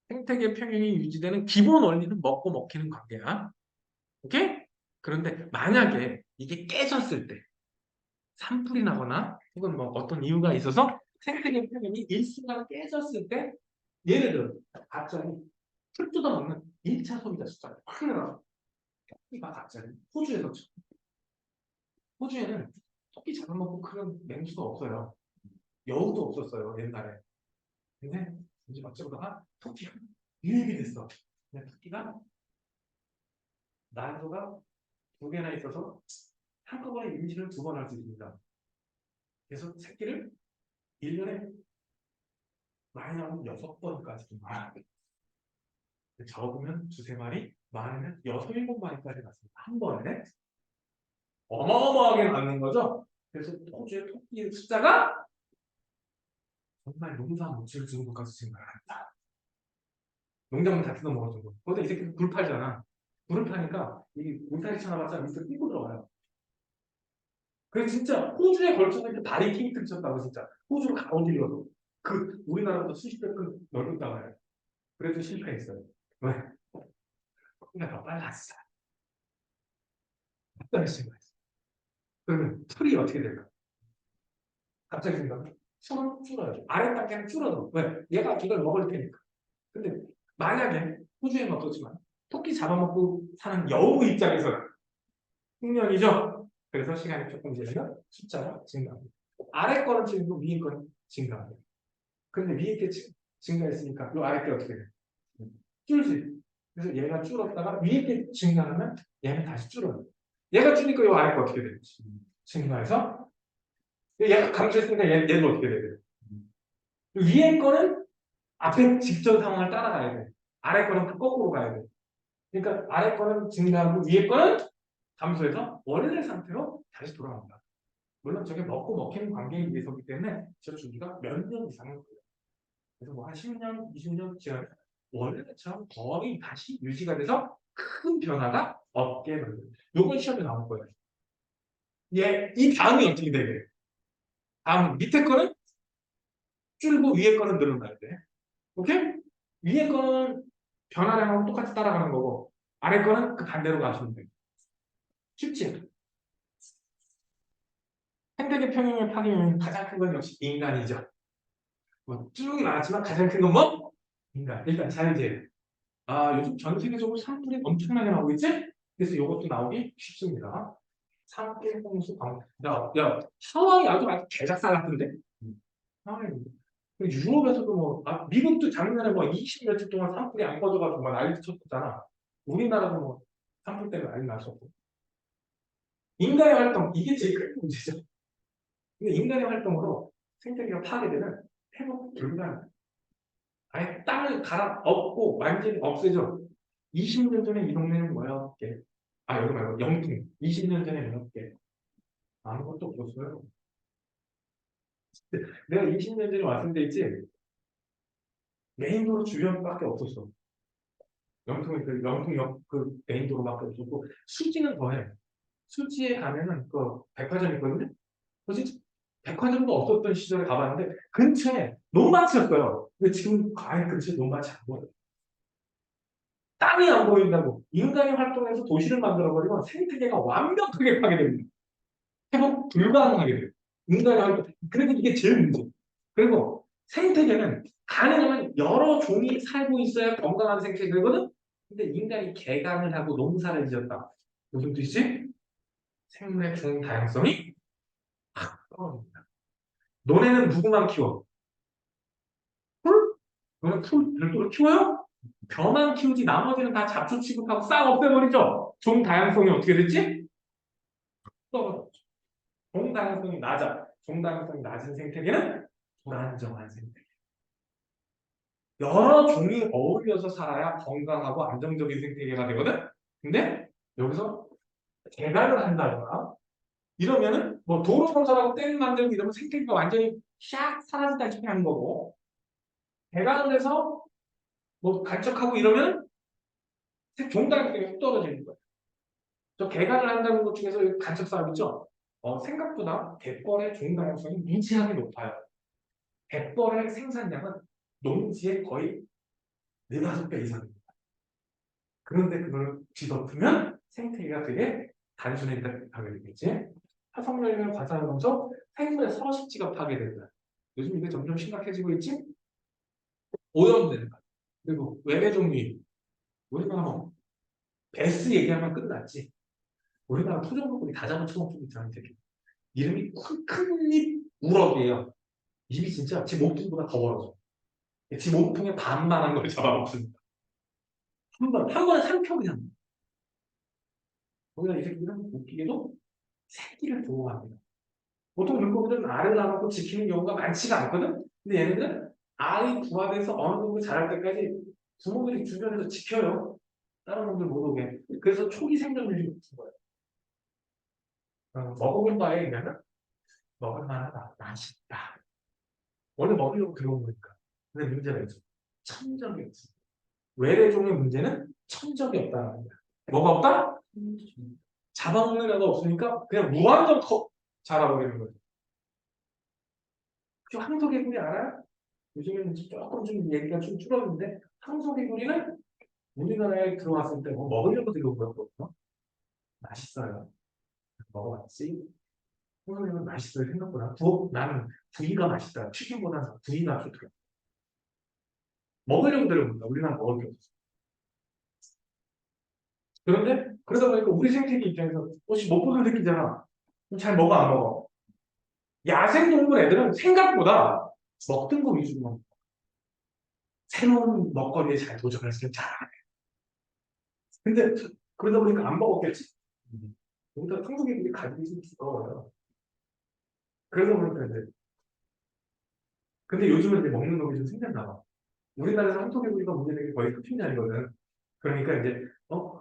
생태계 평형이 유지되는 기본 원리는 먹고 먹히는 관계야. 오케이? 그런데 만약에 이게 깨졌을 때, 산불이 나거나 혹은 뭐 어떤 이유가 있어서 생태계 평형이 일순간 깨졌을 때, 예를 들어 갑자기 풀 뜯어먹는 1차 소비자 숫자가 확 늘어나. 토끼가 갑자기 호주에서 호주에는 토끼 잡아먹고 그런 맹수가 없어요. 여우도 없었어요 옛날에. 근데 이제 어쩌다가 토끼가 유입이 됐어. 근데 토끼가 난소가 2개나 있어서 한꺼번에 임신을 2번 할 수 있습니다. 그래서 새끼를 1년에 많이 나오면 6번까지 적으면 2~3마리, 많으면 6~7마리까지 낳습니다. 한 번에. 어마어마하게 낳는 거죠. 그래서 호주의 토끼 숫자가 정말 농사 못 지을 정도까지 증가합니다. 농작물 다 뜯어먹을 정도. 그런데 이 새끼 굴 팔잖아. 굴을 파니까 이 울타리 쳐놔봤자 밑으로 끼고 들어가요. 그래서 진짜 호주에 걸쳐서 이렇게 다리 킹트 쳤다고 진짜. 호주로 가로질러서. 그 우리나라보다 수십 배급 넓었다고 해요. 그래도 실패했어요. 왜? 코가 더 빨랐어. 어떤 실패했어. 그러면 털이 어떻게 될까? 갑자기 생각해. 손은 줄어요. 아래 단계는 줄어들어. 왜? 얘가 이걸 먹을 테니까. 근데 만약에 호주에는 어떻지만 토끼 잡아먹고 사는 여우 입장에서는 흉년이죠. 그래서 시간이 조금 지나면 숫자가 증가합니다. 아래 거는 줄고 위에 거는 증가합니다. 근데 위에 게 증가했으니까 이 아래 게 어떻게 돼? 줄지. 그래서 얘가 줄었다가 위에 게 증가하면 얘는 다시 줄어요. 얘가 줄니까 이 아래 거 어떻게 되지? 증가해서 얘가 감소했으니까 얘는 어떻게 돼요? 위에 거는 앞에 직전 상황을 따라가야 돼. 아래 거는 거꾸로 가야 돼. 그러니까 아래 거는 증가하고 위에 거는 감소해서 원래 상태로 다시 돌아간다. 물론 저게 먹고 먹히는 관계에 의해서기 때문에 저 주기가 몇 년 이상은 걸려요. 그래서 뭐 한 10년, 20년 지나면 원래처럼 거의 다시 유지가 돼서 큰 변화가 없게 됩니다. 요건 시험에 나올 거예요. 예, 이 다음이 어떻게 되게? 다음 밑에 거는 줄고 위에 거는 늘어나야 돼. 오케이? 위에 거는 변화량하고 똑같이 따라가는 거고 아래 거는 그 반대로 가시면 돼요. 쉽지? 생태계 평형의 파괴는 가장 큰 건 역시 인간이죠. 뭐 쭉 나왔지만 가장 큰 건 뭐? 인간. 일단 자연재해. 아, 요즘 전 세계적으로 산불이 엄청나게 나오고 있지? 그래서 이것도 나오기 쉽습니다. 산불, 홍수, 강우. 야, 하와이 아주 개작살 같은데? 하와이. 유럽에서도 뭐, 미국도 작년에 뭐 20 며칠 동안 산불이 안 꺼져가지고 막 난리 쳤었잖아. 우리나라도 뭐 산불 때문에 난리 났었고. 인간의 활동, 이게 제일 큰 문제죠. 근데 인간의 활동으로 생태계가 파괴되면 회복 불가능. 아예 땅을 갈아 엎고 완전히 없애죠. 20년 전에 이 동네는 뭐였게? 아, 여기 말고 영통. 20년 전에 뭐였게? 아무것도 없었어요. 내가 20년 전에 왔을 때 있지? 메인도로 주변밖에 없었어. 영통이 그 영통역 그 메인도로밖에 없었고 수지는 더해. 수지에 가면은 그 백화점 있거든요. 뭐지? 백화점도 없었던 시절에 가봤는데 근처에 논밭이었어요. 근데 지금 아예 근처에 논밭이 안 보여요. 땅이 안 보인다고. 인간이 활동해서 도시를 만들어버리면 생태계가 완벽하게 파괴됩니다. 회복 불가능하게 돼요. 인간이 활동. 그리고 이게 제일 문제예요. 그리고 생태계는 가능하면 여러 종이 살고 있어야 건강한 생태계거든. 근데 인간이 개간을 하고 농사를 지었다. 무슨 뜻이지? 생물의 종 다양성이 확 떨어집니다. 너네는 누구만 키워? 풀? 너네 풀 별도로 키워요? 벼만 키우지 나머지는 다 잡초 취급하고 싹 없애버리죠. 종 다양성이 어떻게 됐지? 떨어졌죠. 종 다양성이 낮아. 종 다양성이 낮은 생태계는 불안정한 생태계. 여러 종이 어울려서 살아야 건강하고 안정적인 생태계가 되거든. 근데 여기서 개발을 한다거나 이러면은 뭐 도로 건설하고 댐 만들고 이러면 생태계가 완전히 샥 사라진다시피 하는 거고, 개발을 해서 뭐 간척하고 이러면 종다양성이 훅 떨어지는 거예요. 저 개발을 한다는 것 중에서 간척 사업 있죠? 생각보다 갯벌의 종다양성이 무지하게 높아요. 갯벌의 생산량은 농지의 거의 4~5배 이상입니다. 그런데 그걸 뒤덮으면 생태계가 되게 단순해지게 되겠지. 화석연료를 과산하면서 생물의 서식지가 파괴된다. 요즘 이게 점점 심각해지고 있지? 오염되는 거. 그리고 외래 종류. 우리나라 뭐 베스 얘기하면 끝났지. 우리나라 토종물고기 다 잡아쳐먹고 있잖아. 이름이 큰입 우럭이에요. 입이 진짜 지 몸통보다 더 벌어져. 지 몸통의 반만한 걸 잡아먹습니다. 한 번에 삼켜 그냥. 거기다 이 새끼들은 웃기게도 새끼를 보호합니다. 보통 물고기들은 알을 낳아놓고 지키는 경우가 많지가 않거든? 근데 얘네들은 알이 부화돼서 어느 정도 자랄 때까지 부모들이 주변에서 지켜요. 다른 놈들 못 오게. 그래서 초기 생존율이 높은 거예요. 먹어볼 바에 의하면 먹을 만하다. 맛있다. 원래 먹으려고 들어온 거니까. 근데 문제가 있어. 천적이 없어. 외래종의 문제는 천적이 없다는 겁니다. 뭐가 없다? 잡아먹는 애가 없으니까 그냥 무한정 자라버리는 거죠. 혹시 황소개구리 알아요? 요즘에는 조금 좀 얘기가 좀 줄었는데, 황소개구리는 우리나라에 들어왔을 때 뭐 먹으려고 들어온 거였거든요. 맛있어요. 먹어봤지? 황소개구리 맛있어요. 생각보다. 나는 구이가 맛있다. 튀김보다는 구이가 좋더라고요. 먹으려고 들어온 겁니다. 우리나라 먹을 게 없어. 그런데 그러다 보니까 우리 생태계 입장에서 혹시 먹고들 느끼잖아. 그럼 잘 먹어 안 먹어? 야생동물 애들은 생각보다 먹던 거 위주로 먹어. 새로운 먹거리에 잘 도전할 수 있는 잘 안 해. 근데 그러다 보니까 안 먹었겠지? 여기다 한국인들이 가지고 있으면 부러워요. 그러다 보니까 이제 근데 요즘은 이제 먹는 놈이 좀 생겼나 봐. 우리나라에서 한국인구이가 문제되는 게 거의 흡입량이거든. 그러니까 이제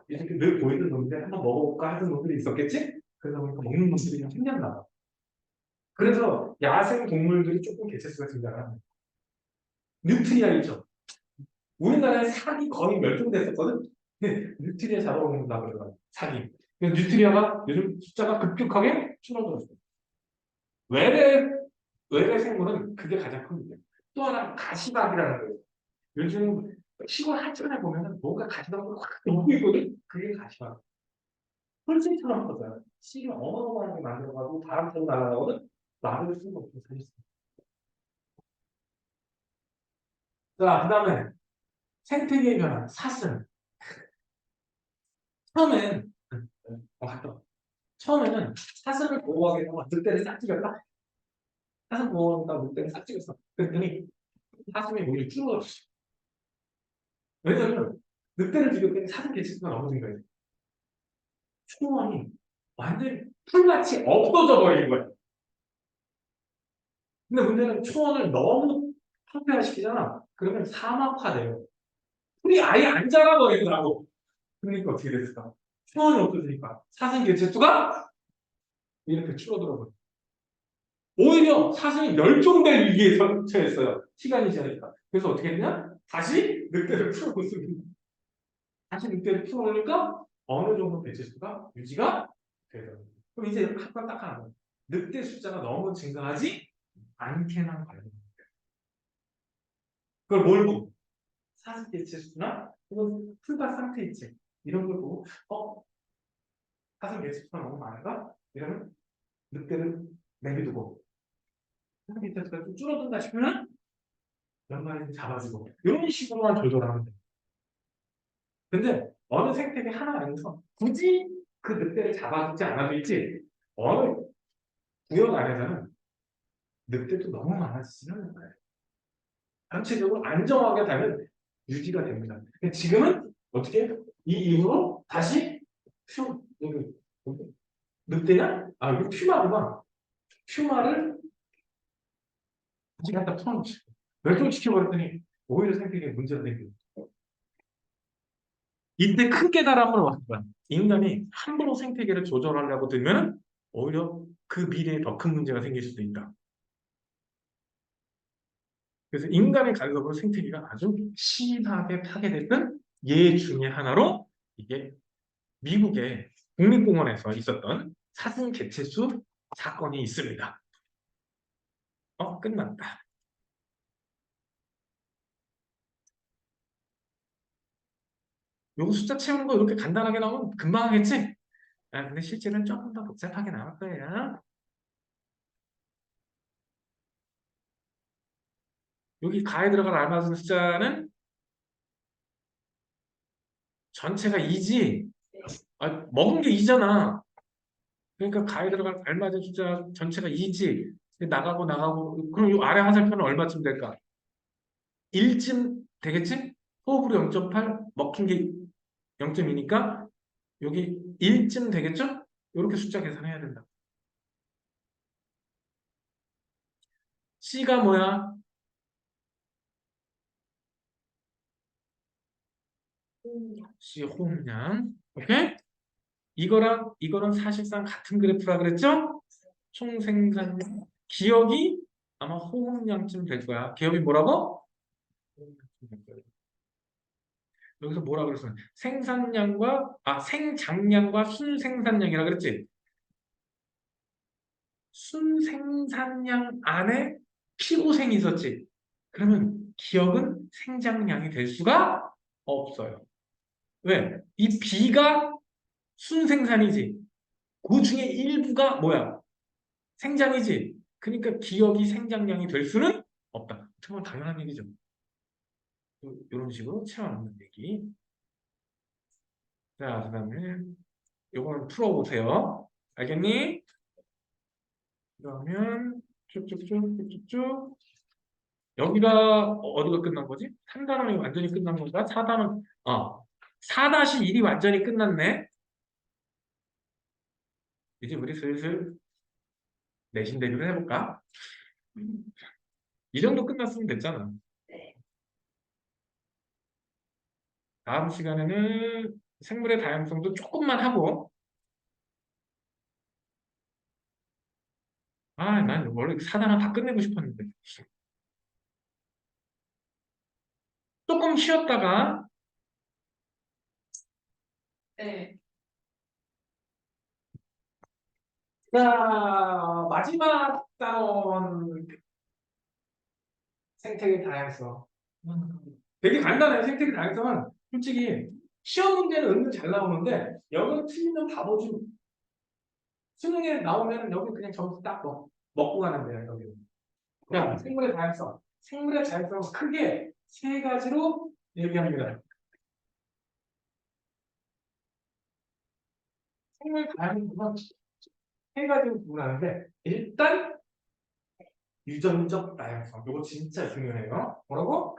이렇게 늘 보이던 놈인데 한번 먹어볼까 하는 놈들이 있었겠지? 그러다 보니까 먹는 놈들이 좀 생겼나 봐. 그래서 야생 동물들이 조금 개체수가 증가하는 뉴트리아 있죠. 우리나라에 사기 거의 멸종됐었거든. 근데 뉴트리아 잡아먹는다 그러더라고. 사기. 그래서 뉴트리아가 요즘 숫자가 급격하게 줄어들었어요. 외래 외래 생물은 그게 가장 큰 문제예요. 또 하나 가시박이라는 거예요. 요즘 시골 하천에 보면은 뭔가 가시박이 확 녹고 있거든. 그게 가시박. 펄스처럼 커져요. 씨를 어마어마하게 만들어가지고 바람 타고 날아가거든. 막을 수가 없어 사실. 자, 그다음에 생태계의 변화, 사슬. 처음엔 갔다. 처음에는 사슬을 보호하기 위해서 늑대를 싹 찍었다. 사슬 보호하겠다고 늑대를 싹 찍었어. 그랬더니 사슴이 오히려 줄어들었어. 왜냐면 늑대를 죽였더니 사슴 개체수가 넘어진 거예요. 초원이 완전히 풀밭이 없어져 버리는 거예요. 근데 문제는 초원을 너무 평평화시키잖아. 그러면 사막화돼요. 풀이 아예 안 자라버리더라고. 그러니까 어떻게 됐을까? 초원이 없어지니까 사슴 개체수가 이렇게 줄어들어 버려. 오히려 사슴이 멸종될 위기에 처했어요. 시간이 지나니까. 그래서 어떻게 했냐? 다시 늑대를 풀어놓습니다. 다시 늑대를 풀어놓으니까 어느 정도 개체수가 유지가 되더라고요. 그럼 이제 한번 딱 하나. 늑대 숫자가 너무 증가하지 않게만 관리해요. 그걸 뭘 보고? 사슴 개체수나 혹은 풀밭 상태 있지. 이런 걸 보고 사슴 개체수가 너무 많은가? 이러면 늑대를 내비두고 사슴 개체수가 좀 줄어든다 싶으면 몇 마리 잡아주고 이런 식으로만 조절하면 돼요. 근데 어느 생태계 하나 안에서 굳이 그 늑대를 잡아주지 않아도 있지 어느 구역 안에서는 늑대도 너무 많아지지는 않아요. 전체적으로 안정하게 되면 유지가 됩니다. 지금은 어떻게 이 이후로 다시 여기 늑대냐? 아, 이거 퓨마구나. 퓨마를 같이 갖다 풀어놓지. 멸종시켜버렸더니 오히려 생태계에 문제가 생겨. 이때 큰 깨달음을 얻은 거야. 인간이 함부로 생태계를 조절하려고 들면 오히려 그 미래에 더 큰 문제가 생길 수도 있다. 그래서 인간의 간섭으로 생태계가 아주 심하게 파괴됐던 예 중에 하나로 이게 미국의 국립공원에서 있었던 사슴 개체수 사건이 있습니다. 끝났다. 요거 숫자 채우는 거 이렇게 간단하게 나오면 금방 하겠지? 근데 실제는 조금 더 복잡하게 나올 거예요. 여기 가에 들어갈 알맞은 숫자는 전체가 2지? 먹은 게 2잖아. 그러니까 가에 들어갈 알맞은 숫자 전체가 2지? 나가고 나가고 그럼 이 아래 화살표는 얼마쯤 될까? 1쯤 되겠지? 호흡으로 0.8, 먹힌 게 0.2니까 여기 1쯤 되겠죠? 이렇게 숫자 계산해야 된다. C가 뭐야? C 호흡량. 오케이? 이거랑 사실상 같은 그래프라 그랬죠? 총생산 기억이 아마 호흡량쯤 될 거야. 기억이 뭐라고? 호흡량쯤 될 거야. 여기서 뭐라 그랬어? 생장량과 순생산량이라 그랬지? 순생산량 안에 피고생이 있었지? 그러면 기억은 생장량이 될 수가 없어요. 왜? 이 B가 순생산이지. 그 중에 일부가 뭐야? 생장이지. 그러니까 기억이 생장량이 될 수는 없다. 정말 당연한 얘기죠. 이런 식으로 채워넣는 얘기. 자, 그 다음에 요거는 풀어보세요. 알겠니? 그러면 쭉쭉쭉쭉쭉 여기가 어디가 끝난 거지? 3단원이 완전히 끝난 건가? 4단원 4-1이 완전히 끝났네. 이제 우리 슬슬 내신 대비를 해볼까? 이 정도 끝났으면 됐잖아. 네. 다음 시간에는 생물의 다양성도 조금만 하고 난 원래 4단원 다 끝내고 싶었는데 조금 쉬었다가 네. 자 마지막 단원 생태계 다양성 되게 간단해요. 생태계 다양성은 솔직히 시험 문제는 은근 잘 나오는데 여기는 틀리면 바보지. 수능에 나오면 여기 그냥 점수 딱 먹고 가는 거야. 여기는. 자, 생물의 다양성. 생물의 다양성은 크게 세 가지로 얘기합니다. 생물 다양성은 세 가지로 구분하는데 일단 유전적 다양성. 이거 진짜 중요해요. 뭐라고?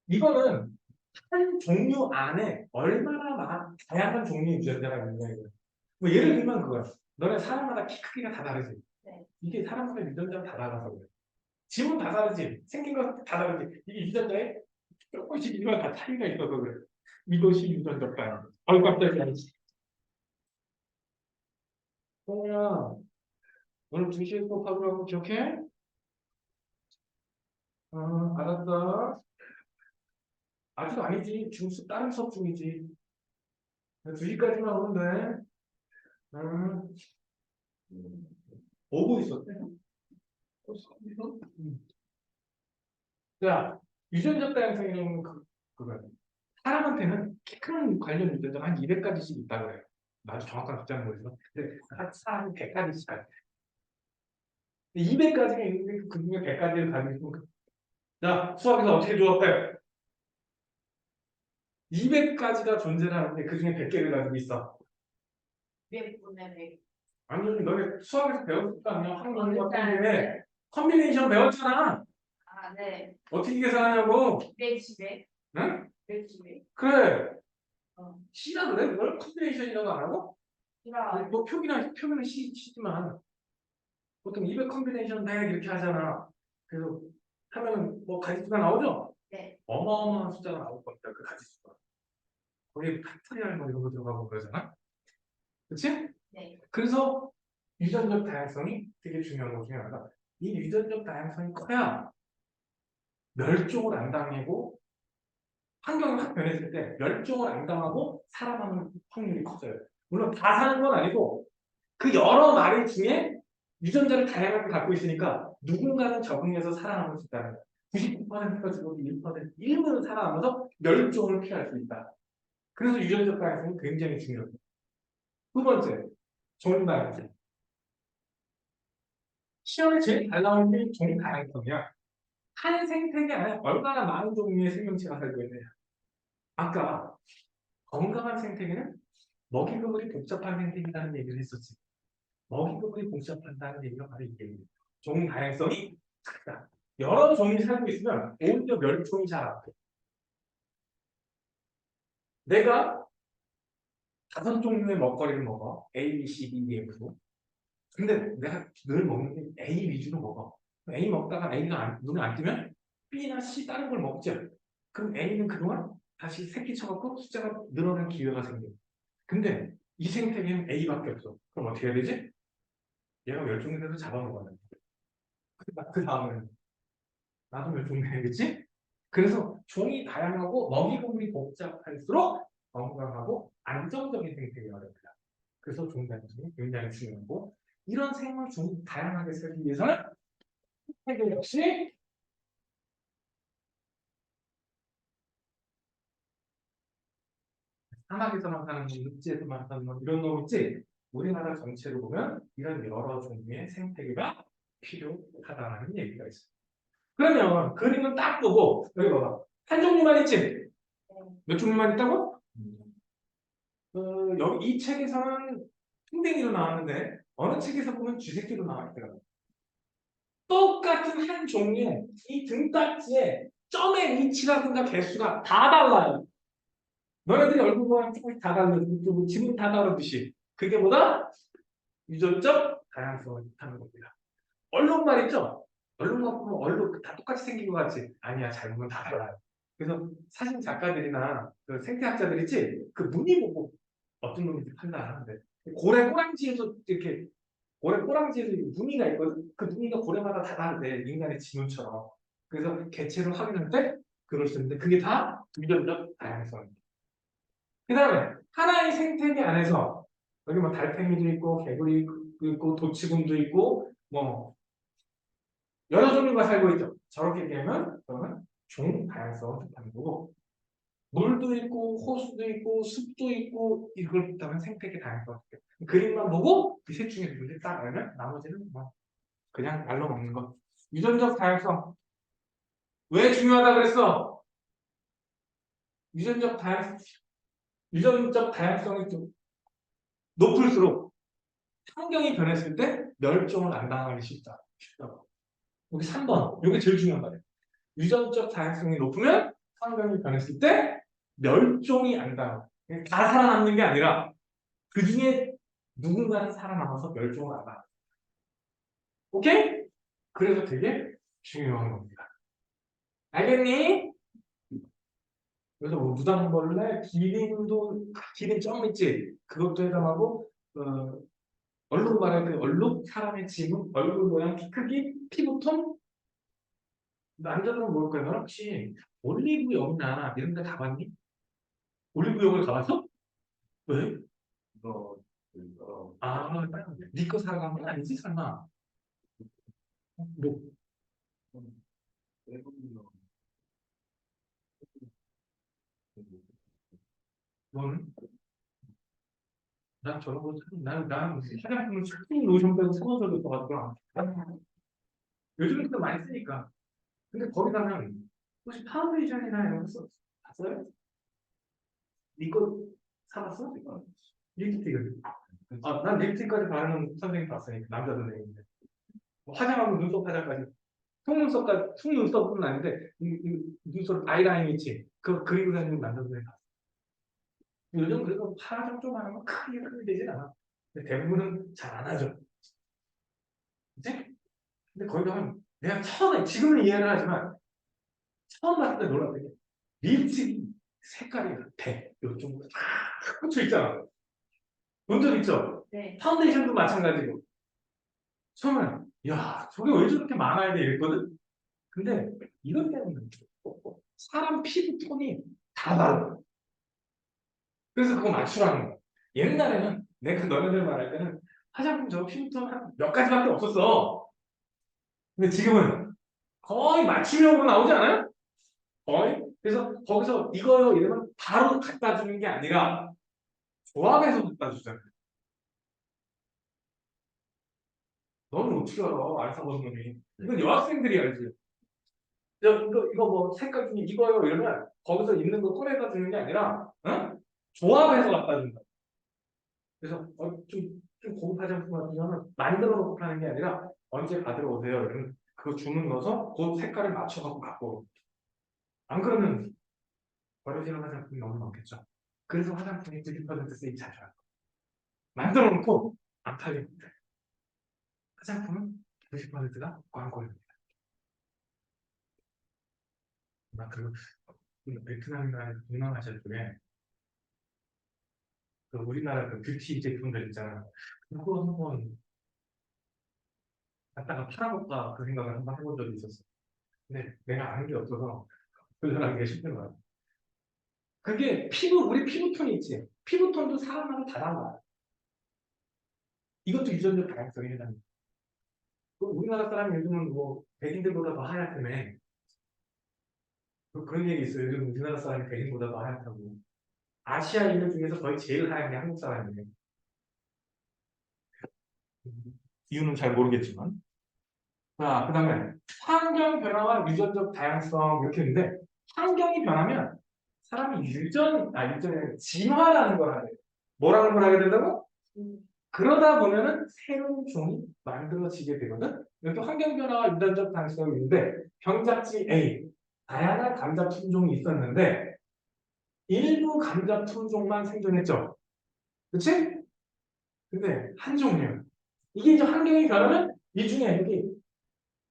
이거는 한 종류 안에 얼마나 다양한 종류의 유전자가 있느냐 이거예요. 뭐 예를 들면 그거야. 너네 사람마다 키 크기가 다 다르지. 네. 이게 사람마다 유전자가 다 달라서 그래. 지문 다 다르지. 생긴 거 다 다르지. 이게 유전자에 조금씩 이런 다 차이가 있어서 그래. 이것이 유전적 다양성. 깜짝이야. 소야, 오늘 2시에 수업하고 기억해? 알았어. 아직 아니지. 지금 다른 수업 중이지. 2시까지만 오면 돼. 응. 오고 있었대. 응. 자, 유전적 다양성이라는 그거야. 사람한테는 키 큰 관련 유전자가 한 200가지씩 있다 그래요. 아주 정확한 숫자는 모르겠어. 근데 한 사람이 100가지씩 가요. 200가지가 있는데 그 중에 100가지를 가지고 있으면 자, 수학에서 어떻게 조합해? 200가지가 존재하는데 그 중에 100개를 가지고 있어. 200분의 100. 완전히 너네 수학에서 배웠을 거 아니야? 확률과 일단, 편비례. 컨비네이션 배웠잖아. 네. 어떻게 계산하냐고. 200, 200. 응? 멸치미. 그래. 어. C라 그래? 그걸 컨비네이션이라고 안 하고? 이라. 뭐 표기는 C지만 보통 200 컨비네이션 100 이렇게 하잖아. 그래서 하면은 뭐 가지수가 나오죠? 네. 어마어마한 숫자가 나올 겁니다. 그 가지수가. 거기에 팩토리얼 뭐 이런 거 들어가고 그러잖아. 그치? 네. 그래서 유전적 다양성이 되게 중요한 것 중에 하나가 이 유전적 다양성이 커야 멸종을 안 당하고 환경이 확 변했을 때 멸종을 안 당하고 살아남을 확률이 커져요. 물론 다 사는 건 아니고 그 여러 마리 중에 유전자를 다양하게 갖고 있으니까 누군가는 적응해서 살아남을 수 있다는 거예요. 99%가 죽어도 1%, 일부는 살아남아서 멸종을 피할 수 있다. 그래서 유전적 다양성이 굉장히 중요합니다. 두 번째, 종류 다양성. 시험에 제일 잘 나오는 게 종류 다양성이야. 한 생태계 안에 얼마나 많은 종류의 생명체가 살고 있느냐. 아까 건강한 생태계는 먹이 그물이 복잡한 생태계라는 얘기를 했었지. 먹이 그물이 복잡하다는 얘기가 바로 이게 종 다양성이 작다. 여러 종이 살고 있으면 오히려 멸종이 잘 안 돼. 내가 5종류의 먹거리를 먹어. A, B, C, D, E, F. 근데 내가 늘 먹는 게 A 위주로 먹어. A 먹다가 A가 눈에 안 뜨면 B나 C 다른 걸 먹죠. 그럼 A는 그동안 다시 새끼 쳐갖고 숫자가 늘어날 기회가 생겨. 근데 이 생태계는 A밖에 없어. 그럼 어떻게 해야 되지? 얘가 멸종돼서 잡아먹어야 돼. 그 다음은 나도 멸종돼야겠지? 그래서 종이 다양하고 먹이 공물이 복잡할수록 건강하고 안정적인 생태계가 됩니다. 그래서 종 다양성이 굉장히 중요하고 이런 생물 종 다양하게 살기 위해서는 생태계 역시 사막에서만 사는 놈, 늪지에서만 사는 놈 이런 놈 있지? 우리나라 전체로 보면 이런 여러 종류의 생태계가 필요하다는 얘기가 있어요. 그러면 그림은 딱 보고 여기 봐봐. 한 종류만 있지? 몇 종류만 있다고? 여기 이 책에서는 풍뎅이로 나왔는데 어느 책에서 보면 쥐새끼로 나와 있더라고. 똑같은 한 종류의 이 등딱지에 점의 위치라든가 개수가 다 달라요. 너네들이 얼굴 모양 조금씩 다 다르고 지문 다 다르듯이 그게 보다 유전적 다양성을 뜻하는 겁니다. 얼룩말 있죠? 얼룩말 보면 얼룩 다 똑같이 생긴 것 같지? 아니야, 잘 보면 다 달라요. 그래서 사진 작가들이나 그 생태학자들 있지? 그 무늬 보고 어떤 놈인지 판단하는데 고래 꼬랑지에도 이렇게 고래 꼬랑지에도 무늬가 있거든. 그 무늬가 고래마다 다 다른데 인간의 지문처럼. 그래서 개체를 확인할 때 그럴 수 있는데 그게 다 유전적 다양성입니다. 그 다음에 하나의 생태계 안에서 여기 뭐 달팽이도 있고 개구리 있고 도치군도 있고 뭐 여러 종류가 살고 있죠. 저렇게 되면 그러면 종 다양성을 뜻하는 거고 물도 있고 호수도 있고 숲도 있고 이걸 뜻하면 생태계 다양성. 그림만 보고 이 셋 중에 누군지 딱 알면 나머지는 뭐 그냥 날로 먹는 거. 유전적 다양성 왜 중요하다 그랬어? 유전적 다양 유전적 다양성이 좀 높을수록 환경이 변했을 때 멸종을 안 당하기 쉽다고. 여기 3번. 이게 제일 중요한 말이에요. 유전적 다양성이 높으면 환경이 변했을 때 멸종이 안 당하고 다 살아남는 게 아니라 그 중에 누군가는 살아남아서 멸종을 안 당하고. 오케이? 그래서 되게 중요한 겁니다. 알겠니? 그래서 뭐 무당벌레, 기린도 기린 점 있지? 그것도 해당하고 얼룩 말할 때 얼룩, 사람의 지문, 얼굴 모양, 키 크기, 피부톤 남자는 뭘까요? 너 혹시 올리브영이나 이런 데 가봤니? 올리브영을 가봤어? 왜? 이거 이거 아, 니거 사러 간 건 아니지 설마? 뭐 외국인으로 너는? 난 저런 거 난 무슨 화장품을 스킨 로션 빼고 사본 적이 없어가지고 요즘은 또 많이 쓰니까 근데 거기 가면 혹시 파운데이션이나 이런 거 봤어요? 니거 사봤어? 립스틱을 난 립스틱까지 바르는 선생님 봤으니까 남자 선생님인데 뭐 화장하고 눈썹 화장까지 속눈썹뿐 아닌데 이 눈썹 아이라인 있지? 그거 그리고 다니는 남자들이 많아. 요즘 그래도 파란 좀 하면 크게 되진 않아. 근데 대부분은 잘 안 하죠. 그치? 근데 거기 가면 내가 처음에 지금은 이해를 하지만 처음 봤을 때 놀랐던 게 립스틱 색깔이 배 요쪽으로 탁 꽂혀 있잖아. 본 적 있죠? 네. 파운데이션도 마찬가지고. 처음에 야 저게 왜 저렇게 많아야 돼 이랬거든. 근데 이것 때문에 사람 피부 톤이 다 달라. 그래서 그거 맞추라는 거야. 옛날에는 내가 너네들 말할 때는 화장품 저 피부 톤 한 몇 가지밖에 없었어. 근데 지금은 거의 맞춤형으로 나오지 않아요? 거의? 그래서 거기서 이거요 이러면 바로 갖다 주는 게 아니라 조합해서 갖다 주잖아요. 너는 어떻게 알아? 안 사본 놈이. 이건 여학생들이 알지. 이거 뭐 색깔 중에 이거요 이러면 거기서 있는 거 꺼내다 주는 게 아니라 응? 조합해서 갖다 준다. 그래서 좀 고급 화장품 같은 경우는 만들어 놓고 파는 게 아니라 언제 받으러 오세요 이러면 그거 주문 넣어서 그 색깔을 맞춰갖고 갖고 오고. 안 그러면 버려지는 화장품이 너무 많겠죠. 그래서 화장품이 90% 세일 자주 하고 만들어 놓고 안 팔립니다. 화장품은 90%가 광고입니다. 그리고 베트남이나 동남아시아 쪽에 그 우리나라 그 뷰티 제품들 있잖아. 그거 한번 갖다가 팔아볼까 그 생각을 한번 해본 적이 있었어. 근데 내가 아는 게 없어서 도전하기가 쉽은 거야. 그게 우리 피부톤이 있지. 피부톤도 사람마다 다 달라. 이것도 유전적 다양성이 해당해. 우리나라 사람이 요즘은 뭐 백인들보다 더 하얗다며. 그런 얘기 있어요. 요즘 우리나라 사람이 백인보다 더 하얗다고. 아시아인들 중에서 거의 제일 하얀 게 한국 사람이에요. 이유는 잘 모르겠지만. 자, 그 다음에 환경 변화와 유전적 다양성 이렇게 있는데 환경이 변하면 사람이 진화라는 걸 하게 돼요. 뭐라는 걸 하게 된다고? 그러다 보면은 새로운 종이 만들어지게 되거든. 이렇게 환경 변화와 유전적 다양성이 있는데 병작지 A 다양한 감자 품종이 있었는데 일부 감자 품종만 생존했죠. 그렇지? 근데 한 종류. 이게 이제 환경이 변하면 이 중에 여기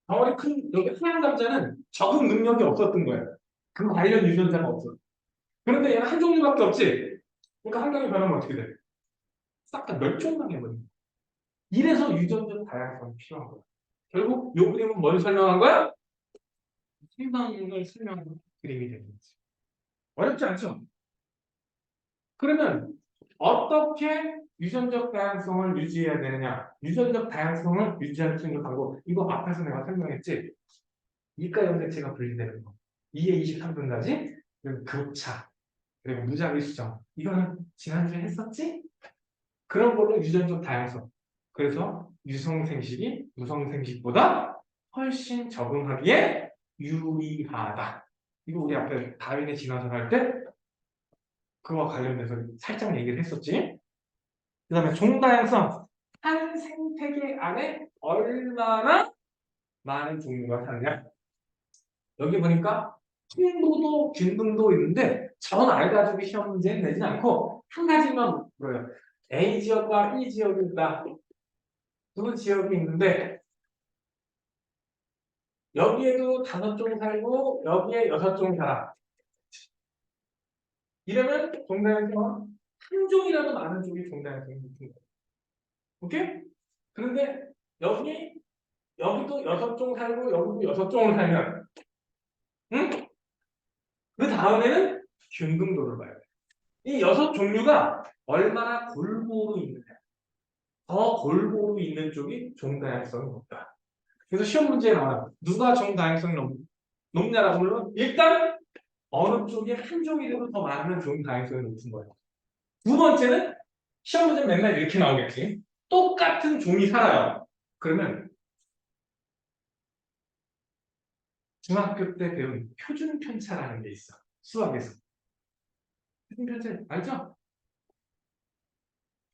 덩어리 큰 여기 하얀 감자는 적응 능력이 없었던 거예요. 그 관련 유전자가 없어. 그런데 얘는 한 종류밖에 없지. 그러니까 환경이 변하면 어떻게 돼? 싹 다 멸종당해버려. 이래서 유전적 다양성이 필요한 거야. 결국 요 그림은 뭘 설명한 거야? 생방을 설명하는 그림이 되는 거지. 어렵지 않죠? 그러면 어떻게 유전적 다양성을 유지해야 되느냐? 유전적 다양성을 유지하는 생각하고 이거 앞에서 내가 설명했지? 이가 연대체가 분리되는 거. 2에 23분까지 그리고 교차 그리고 무작위 수정 이거는 지난주에 했었지? 그런 걸로 유전적 다양성. 그래서 유성생식이 무성생식보다 훨씬 적응하기에 유리하다. 이거 우리 앞에 다윈의 진화설 할 때 그와 관련돼서 살짝 얘기를 했었지. 그 다음에 종다양성. 한 생태계 안에 얼마나 많은 종류가 사느냐. 여기 보니까 풍도도 균등도 있는데 전 알가족이 시험 문제는 내지 않고 한 가지만 물어요. A 지역과 B 지역이 있다. 두 지역이 있는데 여기에도 5종 살고 여기에 6종 살아. 이러면 종다양성은 한 종이라도 많은 종이 종다양성이 높은 거예요. 오케이? 그런데 여기도 6종 살고 여기도 6종을 살면 응? 그 다음에는 균등도를 봐요. 이 6종류가 얼마나 골고루 있느냐. 더 골고루 있는 쪽이 종다양성이 높다. 그래서 시험 문제에 나와요. 누가 종다양성이 높냐라고 하면 일단 어느 쪽에 한 종이라도 더 많으면 종다양성이 높은 거예요. 두 번째는 시험 문제 맨날 이렇게 나오겠지. 똑같은 종이 살아요. 그러면 중학교 때 배운 표준 편차라는 게 있어. 수학에서. 표준 편차 알죠?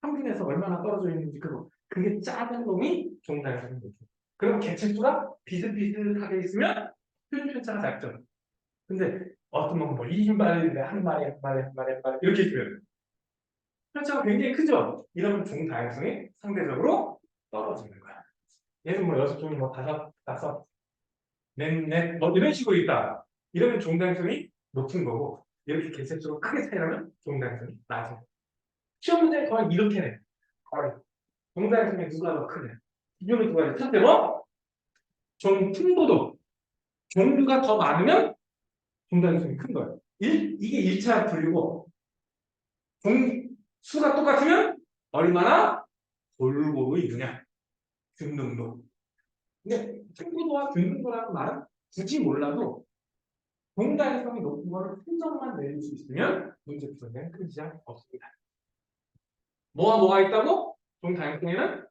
평균에서 얼마나 떨어져 있는지 그게 작은 놈이 종다양성이 높죠. 그럼 개체수가 비슷비슷하게 있으면 표준 편차가 작죠. 근데 어떤 건 뭐 20마리인데 한 마리, 한 마리, 한 마리, 한 마리 이렇게 있으면 편차가 굉장히 크죠. 이러면 종다양성이 상대적으로 떨어지는 거야. 얘는 뭐 6종이 뭐 5, 넷, 뭐 이런 식으로 있다. 이러면 종다양성이 높은 거고 이렇게 개체수로 크게 차이나면 종다양성이 낮은 거야. 시험 문제 거의 이렇게 내. 거의. 종다양성이 누가 더 크냐. 기준이 두 가지. 첫째 뭐? 종 풍부도. 종류가 더 많으면 종다양성이 큰 거예요. 이게 1차 분류고 종 수가 똑같으면 얼마나 골고루 이루냐. 균등도. 근데 풍부도와 균등도라는 말은 굳이 몰라도 종다양성이 높은 거를 흔적만 내릴 수 있으면 문제 풀기에는 큰 지장 없습니다. 뭐가 있다고? 종다양성에는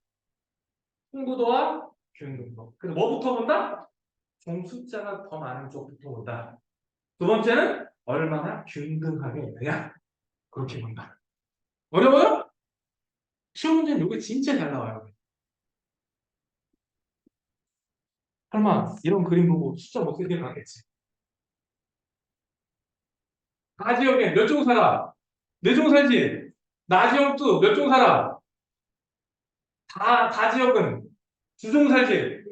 풍부도와 균등도. 그래서 뭐부터 본다? 종 숫자가 더 많은 쪽부터 본다. 두 번째는 얼마나 균등하게 있느냐. 그렇게 본다. 어려워요? 시험 문제는 이거 진짜 잘 나와요. 설마 이런 그림 보고 숫자 못 쓰게 나겠지. 다 지역에 몇 종 살아? 네 종 살지? 나 지역도 몇 종 살아? 다 지역은 두 종 살지?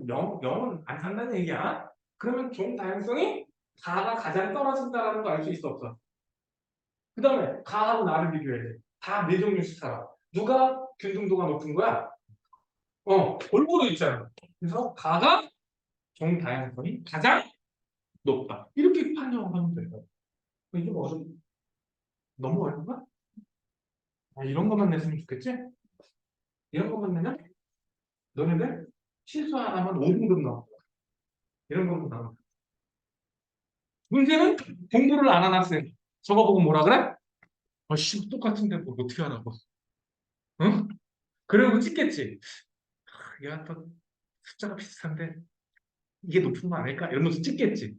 영은 안 산다는 얘기야. 그러면 종 다양성이 가가 가장 떨어진다는 거 알 수 있어 없어? 그 다음에 가하고 나를 비교해야 돼. 다 네 종류씩 살아. 누가 균등도가 높은 거야? 골고루 있잖아. 그래서 가가 종 다양성이 가장 높다. 이렇게 판정하면 돼요. 이게 뭐 너무 어려운가? 이런 것만 냈으면 좋겠지? 이런 것만 내면 너네들 실수 하나만 5등급 나와. 이런 것만 나와. 문제는 공부를 안 한 학생. 저거 보고 뭐라 그래? 씨, 똑같은데 뭐 어떻게 하라고. 응? 그러고 찍겠지. 야, 또 숫자가 비슷한데 이게 높은 거 아닐까? 이러면서 찍겠지.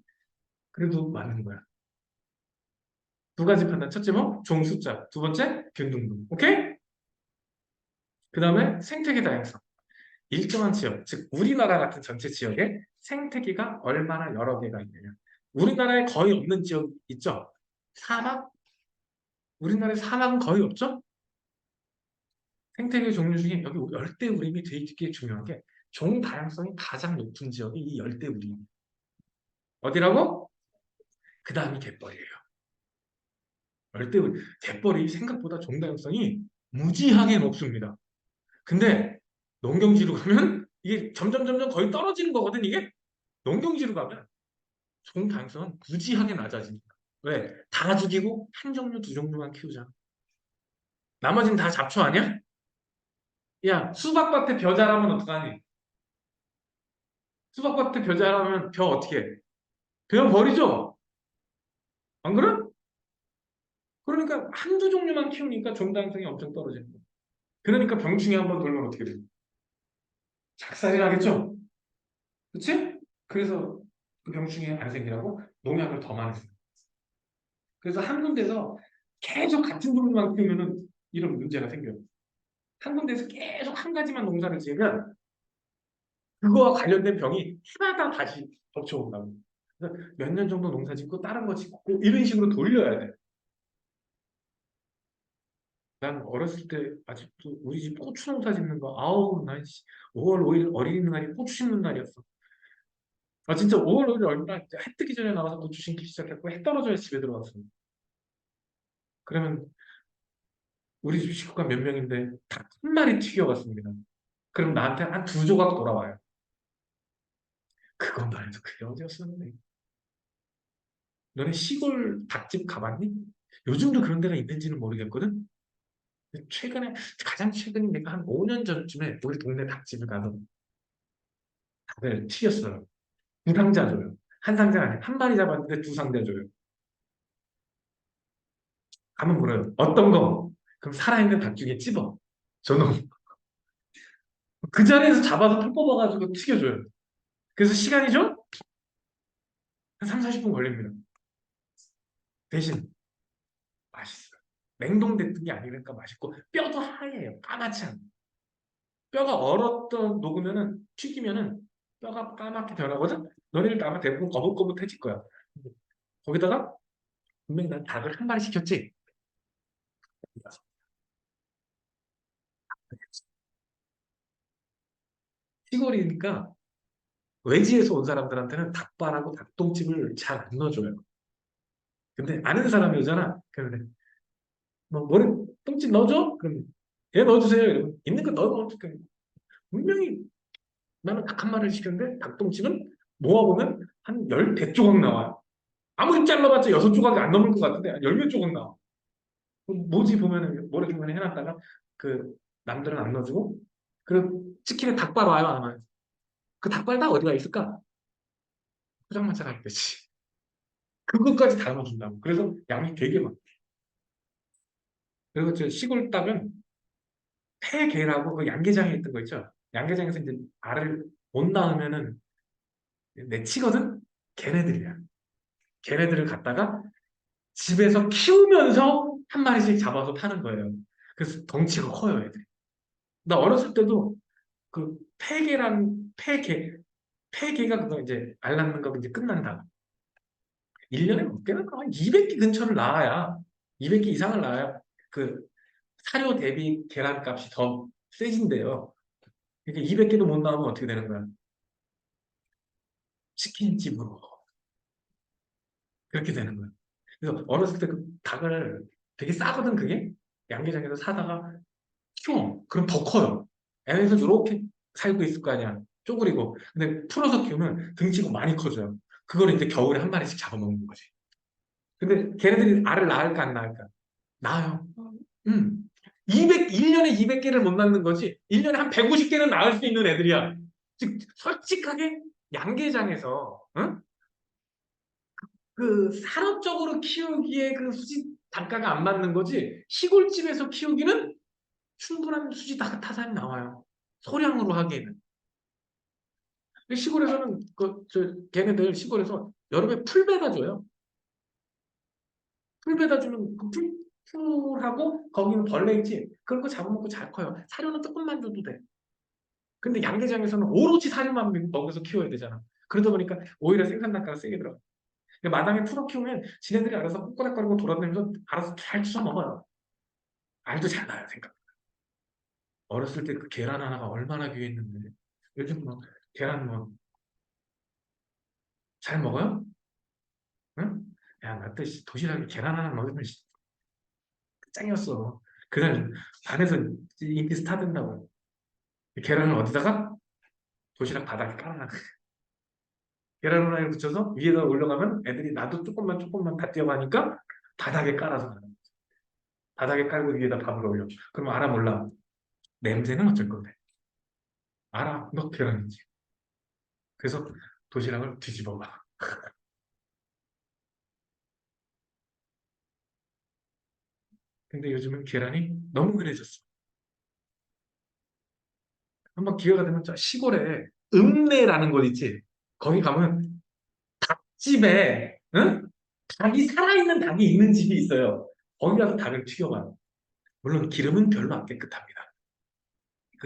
그래도 맞는 거야. 두 가지 판단. 첫째 뭐? 종 숫자. 두 번째, 균등도. 오케이? 그 다음에 생태계 다양성. 일정한 지역, 즉 우리나라 같은 전체 지역에 생태계가 얼마나 여러 개가 있느냐. 우리나라에 거의 없는 지역 있죠? 사막? 우리나라에 사막은 거의 없죠? 생태계 종류 중에 여기 열대우림이 되게 중요한 게 종 다양성이 가장 높은 지역이 이 열대우림. 어디라고? 그 다음이 갯벌이에요. 열대우림. 갯벌이 생각보다 종 다양성이 무지하게 높습니다. 근데 농경지로 가면 이게 점점 거의 떨어지는 거거든 이게. 농경지로 가면 종 다양성은 무지하게 낮아집니다. 왜? 다 죽이고 한 종류 두 종류만 키우잖아. 나머지는 다 잡초 아니야? 야, 수박밭에 벼 자라면 어떡하니? 수박밭에 벼 자라면 벼 어떻게 해? 벼 버리죠? 안 그래? 그러니까 한두 종류만 키우니까 종 다양성이 엄청 떨어지는 거야. 그러니까 병충해 한번 돌면 어떻게 돼? 작살이 나겠죠? 그치? 그래서 그 병충해 안 생기라고 농약을 더 많이 써요. 그래서 한 군데서 계속 같은 동물만 키우면은 이런 문제가 생겨요. 한 군데서 계속 한 가지만 농사를 지으면 그거와 관련된 병이 해마다 다시 덮쳐온다고. 그래서 몇 년 정도 농사 짓고 다른 거 짓고 이런 식으로 돌려야 돼. 난 어렸을 때 아직도 우리 집 고추 농사 짓는 거 아우 난 5월 5일 어린이날이 고추 심는 날이었어. 아 진짜 5월 5일 어린이날 해 뜨기 전에 나가서 고추 심기 시작했고 해 떨어져야 집에 들어왔어. 그러면 우리 집 식구가 몇 명인데 닭 한 마리 튀겨갔습니다. 그럼 나한테 한 두 조각 돌아와요. 그것만 해도 그게 어디였었는데. 너네 시골 닭집 가봤니? 요즘도 그런 데가 있는지는 모르겠거든. 최근에 가장 최근에 내가 한 5년 전쯤에 우리 동네 닭집을 가서 닭을 튀겼어요. 두 상자 줘요. 한 상자 아니야. 한 마리 잡았는데 두 상자 줘요. 가면 물어요. 어떤 거? 그럼 살아있는 닭 중에 찝어. 저는 그 자리에서 잡아서 털 뽑아가지고 튀겨줘요. 그래서 시간이 좀 한 3, 40분 걸립니다. 대신 맛있어요. 냉동됐던 게 아니니까 맛있고 뼈도 하얘요. 까맣지 않아요. 뼈가 얼었던 녹으면은 튀기면은 뼈가 까맣게 변하거든. 너네들도 아마 대부분 거뭇거뭇해질 거야. 거기다가 분명히 난 닭을 한 마리 시켰지. 시골이니까 외지에서 온 사람들한테는 닭발하고 닭똥집을 잘 안 넣어줘요. 근데 아는 사람이 오잖아. 그런데 뭐 머리 똥집 넣어줘? 그럼 얘 넣어주세요. 이러면 있는 거 넣어줄게. 분명히 나는 닭 한 마리를 시켰는데 닭똥집은 모아보면 한 100조각 나와요. 아무리 잘라봤자 6조각이 안 넘을 것 같은데 한 10몇 조각 나와. 그럼 뭐지 보면은 모래주머니 해놨다가 그 남들은 안 넣어주고 그리고 치킨에 닭발 와요 안 와요? 그 닭발 다 어디가 있을까? 포장마차가 있겠지. 그것까지 다 넣어준다고. 그래서 양이 되게 많아. 그리고 저 시골 닭은 폐개라고 그 양계장에 있던 거 있죠? 양계장에서 이제 알을 못 낳으면은 내치거든? 걔네들이야. 걔네들을 갖다가 집에서 키우면서 한 마리씩 잡아서 파는 거예요. 그래서 덩치가 커요, 애들이. 나 어렸을 때도 그 폐개가 그거 이제 알 낳는 거 이제 끝난다. 1년에 몇 개나 나와? 200개 근처를 낳아야, 200개 이상을 낳아야 그 사료 대비 계란값이 더 세진대요. 그러니까 200개도 못 나오면 어떻게 되는 거야? 치킨집으로. 그렇게 되는 거야. 그래서 어렸을 때 그 닭을 되게 싸거든, 그게? 양계장에서 사다가 키워. 그럼 더 커요. 애에서 이렇게 살고 있을 거 아니야. 쪼그리고. 근데 풀어서 키우면 등치가 많이 커져요. 그걸 이제 겨울에 한 마리씩 잡아먹는 거지. 근데 걔네들이 알을 낳을까 안 낳을까? 낳아요. 음. 1년에 200개를 못 낳는 거지. 1년에 한 150개는 낳을 수 있는 애들이야. 즉, 솔직하게 양계장에서, 응? 그 산업적으로 키우기에 그 수지 단가가 안 맞는 거지. 시골집에서 키우기는 충분한 수지 타산이 나와요. 소량으로 하기에는. 시골에서는 걔네들 시골에서 여름에 풀 배다 줘요. 풀 배다 주면 그 풀하고 거기는 벌레 있지. 그런 거 잡아먹고 잘 커요. 사료는 조금만 줘도 돼. 근데 양계장에서는 오로지 사료만 먹여서 키워야 되잖아. 그러다 보니까 오히려 생산 단가가 세게 들어. 마당에 풀어 키우면 지네들이 알아서 꼬꼬닥거리고 돌아다니면서 알아서 잘 주워 먹어요. 알도 잘 나요, 생각. 어렸을 때 그 계란 하나가 얼마나 귀했는데. 요즘 뭐 계란 뭐 잘 먹어요? 응? 야, 나 때 도시락에 계란 하나 먹으면 짱이었어. 그날 반에서 인기 스타 된다고. 계란을 어디다가? 도시락 바닥에 깔아놔. 계란 후라이를 붙여서 위에다 올려가면 애들이 나도 조금만 다 뛰어가니까 바닥에 깔아서 가는 거야. 바닥에 깔고 위에다 밥을 올려. 그러면 알아 몰라. 냄새는 어쩔 건데. 알아. 너 계란이지. 그래서 도시락을 뒤집어 봐. 근데 요즘은 계란이 너무 흔해졌어. 한번 기회가 되면 저 시골에 읍내라는 곳 있지. 거기 가면 집에 응? 닭이 살아있는 닭이 있는 집이 있어요. 거기 가서 닭을 튀겨봐요. 물론 기름은 별로 안 깨끗합니다.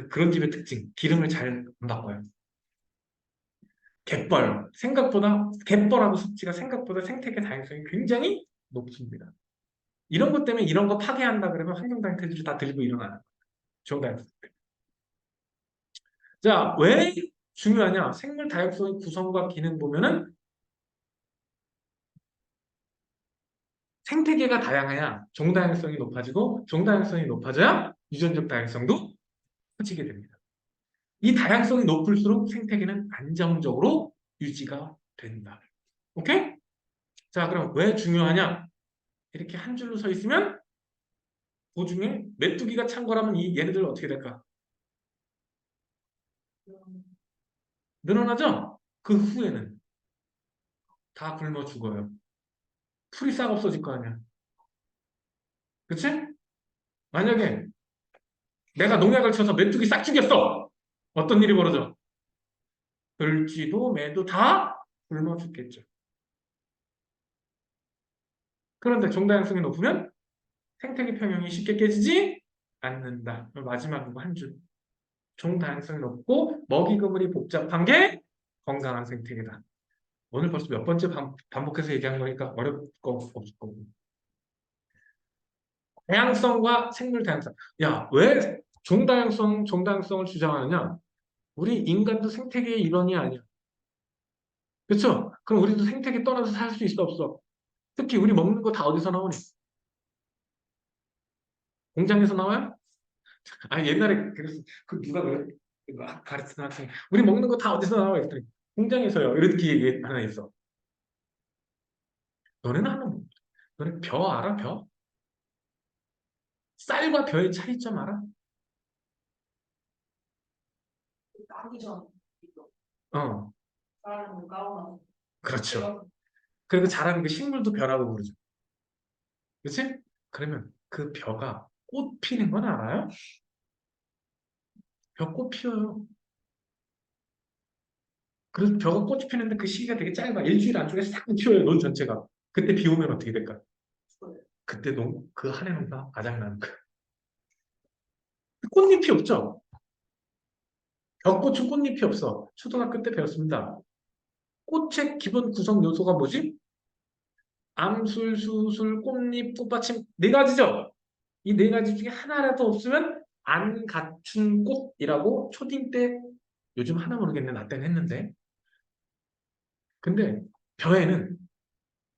그런 집의 특징, 기름을 잘 안 바꿔요. 생각보다 갯벌하고 습지가 생각보다 생태계 다양성이 굉장히 높습니다. 이런 것 때문에 이런 거 파괴한다 그러면 환경단체들이 다 들고 일어나는 거예요. 자, 왜 중요하냐? 생물 다양성의 구성과 기능 보면은 생태계가 다양해야 종다양성이 높아지고 종다양성이 높아져야 유전적 다양성도 커지게 됩니다. 이 다양성이 높을수록 생태계는 안정적으로 유지가 된다. 오케이? 자, 그럼 왜 중요하냐? 이렇게 한 줄로 서 있으면 도중에 메뚜기가 찬 거라면 이 얘네들 어떻게 될까? 늘어나죠? 그 후에는 다 굶어 죽어요. 풀이 싹 없어질 거 아니야. 그치? 만약에 내가 농약을 쳐서 메뚜기 싹 죽였어. 어떤 일이 벌어져? 들쥐도 매도 다 굶어 죽겠죠. 그런데 종다양성이 높으면 생태계 평형이 쉽게 깨지지 않는다. 마지막으로 한 줄. 종 다양성이 높고 먹이 그물이 복잡한 게 건강한 생태계다. 오늘 벌써 몇 번째 반복해서 얘기한 거니까 어려울 거 없을 거고. 다양성과 생물 다양성. 야, 왜 종다양성을 주장하느냐? 우리 인간도 생태계의 일원이 아니야. 그렇죠? 그럼 우리도 생태계 떠나서 살 수 있어 없어? 특히 우리 먹는 거 다 어디서 나오니? 공장에서 나와요? 아 옛날에 그랬어. 그 누가 그래? 가르치는 학생. 우리 먹는 거 다 어디서 나와? 했더니 공장에서요. 이렇게 얘기 하나 있어. 너네는 하는 뭐? 너네 벼 알아? 벼? 쌀과 벼의 차이점 알아? 나기 전 어, 나는 가오나 그렇죠. 그리고 자라는 그 식물도 벼라고 부르죠. 그렇지? 그러면 그 벼가 꽃 피는 건 알아요? 벼 꽃 피어요. 그래서 벼가 꽃이 피는데 그 시기가 되게 짧아. 일주일 안쪽에 싹 피어요. 논 전체가. 그때 비 오면 어떻게 될까? 그때 그 한 해 농사 아작나는 거야. 꽃잎이 없죠? 벽꽃은 꽃잎이 없어. 초등학교 때 배웠습니다. 꽃의 기본 구성 요소가 뭐지? 암술, 수술, 꽃잎, 꽃받침 네 가지죠? 이 네 가지 중에 하나라도 없으면 안 갖춘 꽃이라고 초딩 때 요즘 하나 모르겠네. 나 때는 했는데. 근데 벼에는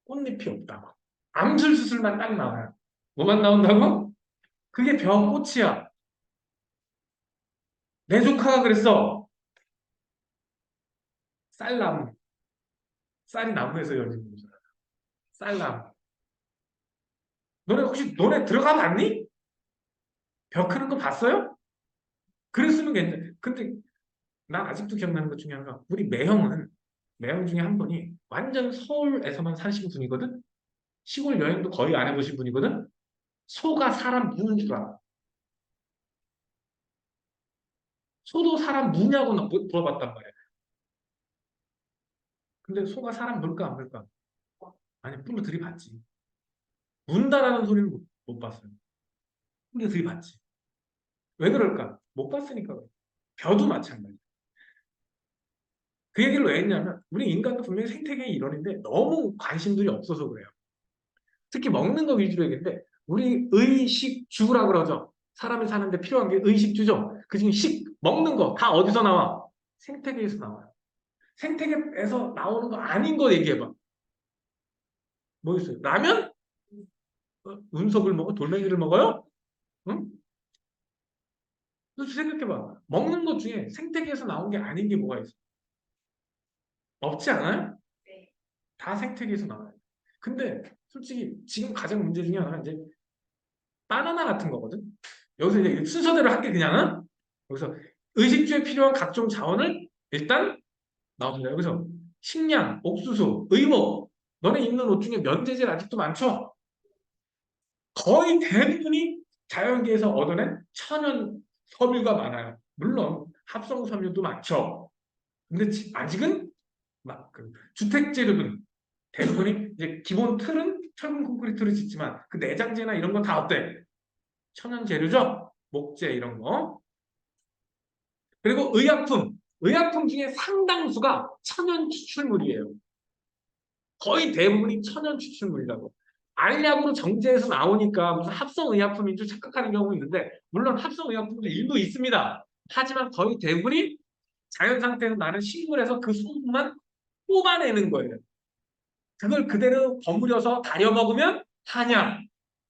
꽃잎이 없다고. 암술, 수술만 딱 나와요. 뭐만 나온다고? 그게 벼 꽃이야. 내 조카가 그랬어. 쌀나무. 쌀이 나무에서 열리는 거잖아. 쌀나무. 너네 혹시 너네 들어가 봤니? 벽 크는 거 봤어요? 그랬으면 괜찮아. 근데 난 아직도 기억나는 것 중에 하나가 우리 매형 중에 한 분이 완전 서울에서만 사신 분이거든. 시골 여행도 거의 안 해보신 분이거든. 소가 사람 무는 줄 알아. 소도 사람 무냐고 물어봤단 말이야. 근데 소가 사람 물까 안 물까? 아니 뿔로 들이받지. 문다라는 소리는 못 봤어요. 근데 들이받지. 왜 그럴까? 못 봤으니까 그래. 벼도 마찬가지. 그 얘기를 왜 했냐면 우리 인간도 분명히 생태계의 일원인데 너무 관심들이 없어서 그래요. 특히 먹는 거 위주로 얘기했는데 우리 의식주라고 그러죠. 사람이 사는데 필요한 게 의식주죠. 그중에 먹는 거 다 어디서 나와? 생태계에서 나와요. 생태계에서 나오는 거 아닌 거 얘기해봐. 뭐 있어요? 라면? 운석을 먹어? 돌멩이를 먹어요? 응? 그래서 생각해봐. 먹는 것 중에 생태계에서 나온 게 아닌 게 뭐가 있어? 없지 않아요? 네. 다 생태계에서 나와요. 근데 솔직히 지금 가장 문제 중에 하나가 이제 바나나 같은 거거든. 여기서 이제 순서대로 할게 그냥은. 여기서 의식주에 필요한 각종 자원을 일단 나옵니다. 여기서 식량, 옥수수, 의복. 너네 입는 옷 중에 면재질 아직도 많죠? 거의 대부분이 자연계에서 얻어낸 천연 섬유가 많아요. 물론 합성 섬유도 많죠. 근데 아직은 막그 주택 재료는 대부분이 이제 기본 틀은 철근 콘크리트로 짓지만 그 내장재나 이런 건 다 어때? 천연 재료죠? 목재 이런 거. 그리고 의약품 중에 상당수가 천연 추출물이에요. 거의 대부분이 천연 추출물이라고. 알약으로 정제해서 나오니까 무슨 합성의약품인 줄 착각하는 경우 있는데 물론 합성의약품도 일부 있습니다. 하지만 거의 대부분이 자연 상태에서 나는 식물에서 그 성분만 뽑아내는 거예요. 그걸 그대로 버무려서 달여 먹으면 한약.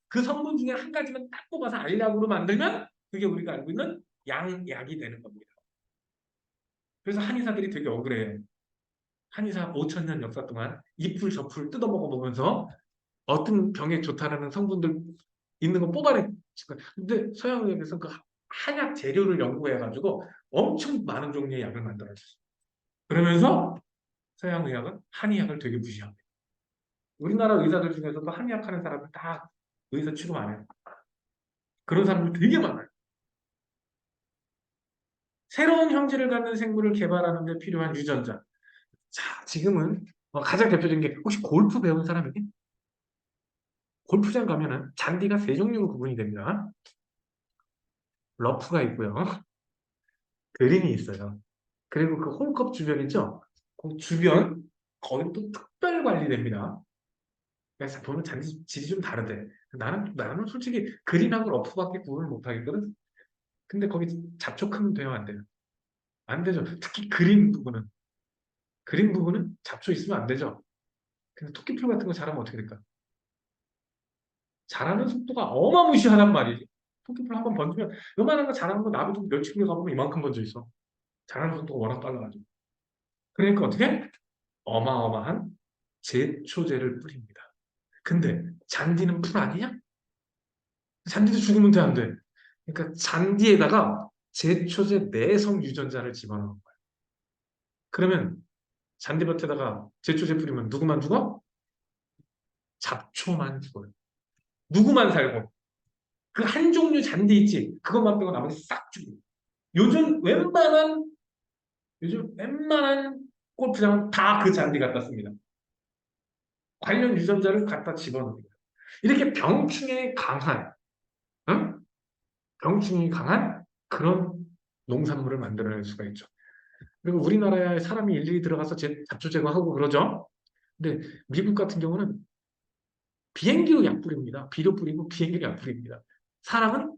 그 성분 중에 한 가지만 딱 뽑아서 알약으로 만들면 그게 우리가 알고 있는 양약이 되는 겁니다. 그래서 한의사들이 되게 억울해요. 한의사 5천 년 역사 동안 이 풀 저 풀 뜯어 먹어보면서 어떤 병에 좋다라는 성분들 있는 거 뽑아내. 근데 서양의학에서 그 한약 재료를 연구해가지고 엄청 많은 종류의 약을 만들어줬어요. 그러면서 서양의학은 한의학을 되게 무시합니다. 우리나라 의사들 중에서도 한의학 하는 사람들 다 의사 취급 안 해요. 그런 사람들 되게 많아요. 새로운 형질을 갖는 생물을 개발하는 데 필요한 유전자. 자, 지금은 가장 대표적인 게 혹시 골프 배운 사람이니? 골프장 가면은 잔디가 세 종류로 구분이 됩니다. 러프가 있고요. 그림이 있어요. 그리고 그 홀컵 주변 있죠? 그 주변 거기 또 특별 관리됩니다. 그래서 보면 잔디 질이 좀 다르대. 나는 솔직히 그린하고 러프밖에 구분을 못 하겠거든. 근데 거기 잡초크면 돼요, 안 돼요? 안 되죠. 특히 그린 부분은 잡초 있으면 안 되죠. 근데 토끼풀 같은 거 자라면 어떻게 될까? 자라는 속도가 어마무시하단 말이지. 토끼풀 한 번 번지면 요만한 거 자라는 거 나무도 몇십 개 가보면 이만큼 번져 있어. 자라는 속도가 워낙 빨라가지고. 그러니까 어떻게? 어마어마한 제초제를 뿌립니다. 근데 잔디는 풀 아니냐? 잔디도 죽으면 돼, 안 돼? 그러니까 잔디에다가 제초제 내성 유전자를 집어넣는 거야. 그러면 잔디밭에다가 제초제 뿌리면 누구만 죽어? 잡초만 죽어요. 누구만 살고. 그 한 종류 잔디 있지? 그것만 빼고 나머지 싹 죽어. 요즘 웬만한 골프장은 다 그 잔디 갖다 씁니다. 관련 유전자를 갖다 집어넣습니다. 이렇게 병충해에 강한, 응? 병충해에 강한 그런 농산물을 만들어낼 수가 있죠. 그리고 우리나라에 사람이 일일이 들어가서 잡초 제거하고 그러죠. 근데 미국 같은 경우는 비행기로 약 뿌립니다. 비료 뿌리고 비행기로 약 뿌립니다. 사람은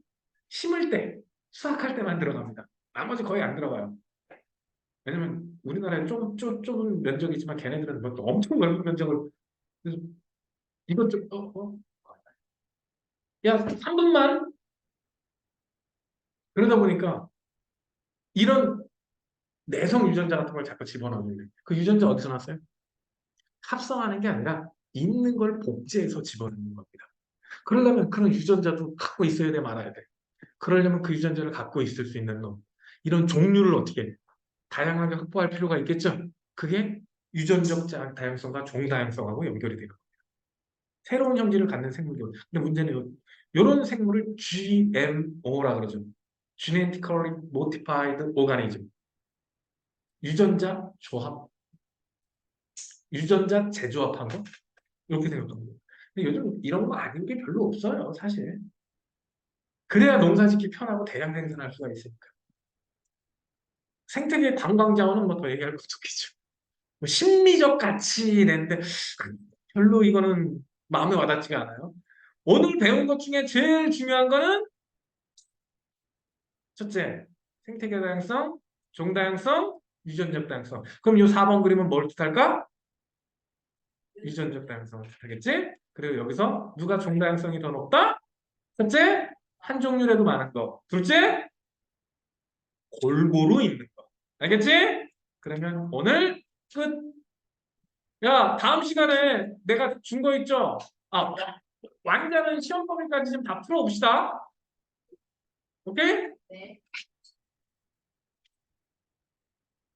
심을 때, 수확할 때만 들어갑니다. 나머지 거의 안 들어가요. 왜냐면 우리나라에 좁은 면적이지만 걔네들은 뭐 또 엄청 넓은 면적을 그래서 이것 좀 야 3분만 그러다 보니까 이런 내성 유전자 같은 걸 자꾸 집어넣는데 그 유전자 어디서 났어요? 합성하는 게 아니라 있는 걸 복제해서 집어넣는 겁니다. 그러려면 그런 유전자도 갖고 있어야 돼 말아야 돼. 그러려면 그 유전자를 갖고 있을 수 있는 놈 이런 종류를 어떻게 다양하게 확보할 필요가 있겠죠. 그게 유전적 다양성과 종다양성하고 연결이 돼요. 새로운 형질을 갖는 생물이요. 근데 문제는 이런 생물을 GMO라 그러죠. Genetically Modified Organism. 유전자 조합, 유전자 재조합한 거 이렇게 생각합니다. 근데 요즘 이런 거 아닌 게 별로 없어요, 사실. 그래야 농사짓기 편하고 대량 생산할 수가 있으니까. 생태계 관광 자원은 뭐 더 얘기할 것도 없겠죠. 뭐 심리적 가치 낸데 별로 이거는 마음에 와닿지가 않아요. 오늘 배운 것 중에 제일 중요한 거는 첫째, 생태계 다양성, 종다양성, 유전적 다양성. 그럼 이 4번 그림은 뭘 뜻할까? 유전적 다양성을 뜻하겠지? 그리고 여기서 누가 종다양성이 더 높다? 첫째, 한 종류라도 많은 거. 둘째, 골고루 있는 거. 알겠지? 그러면 오늘 끝. 야, 다음 시간에 내가 준 거 있죠? 아, 완전한 시험 범위까지 좀 다 풀어봅시다. 오케이? 네.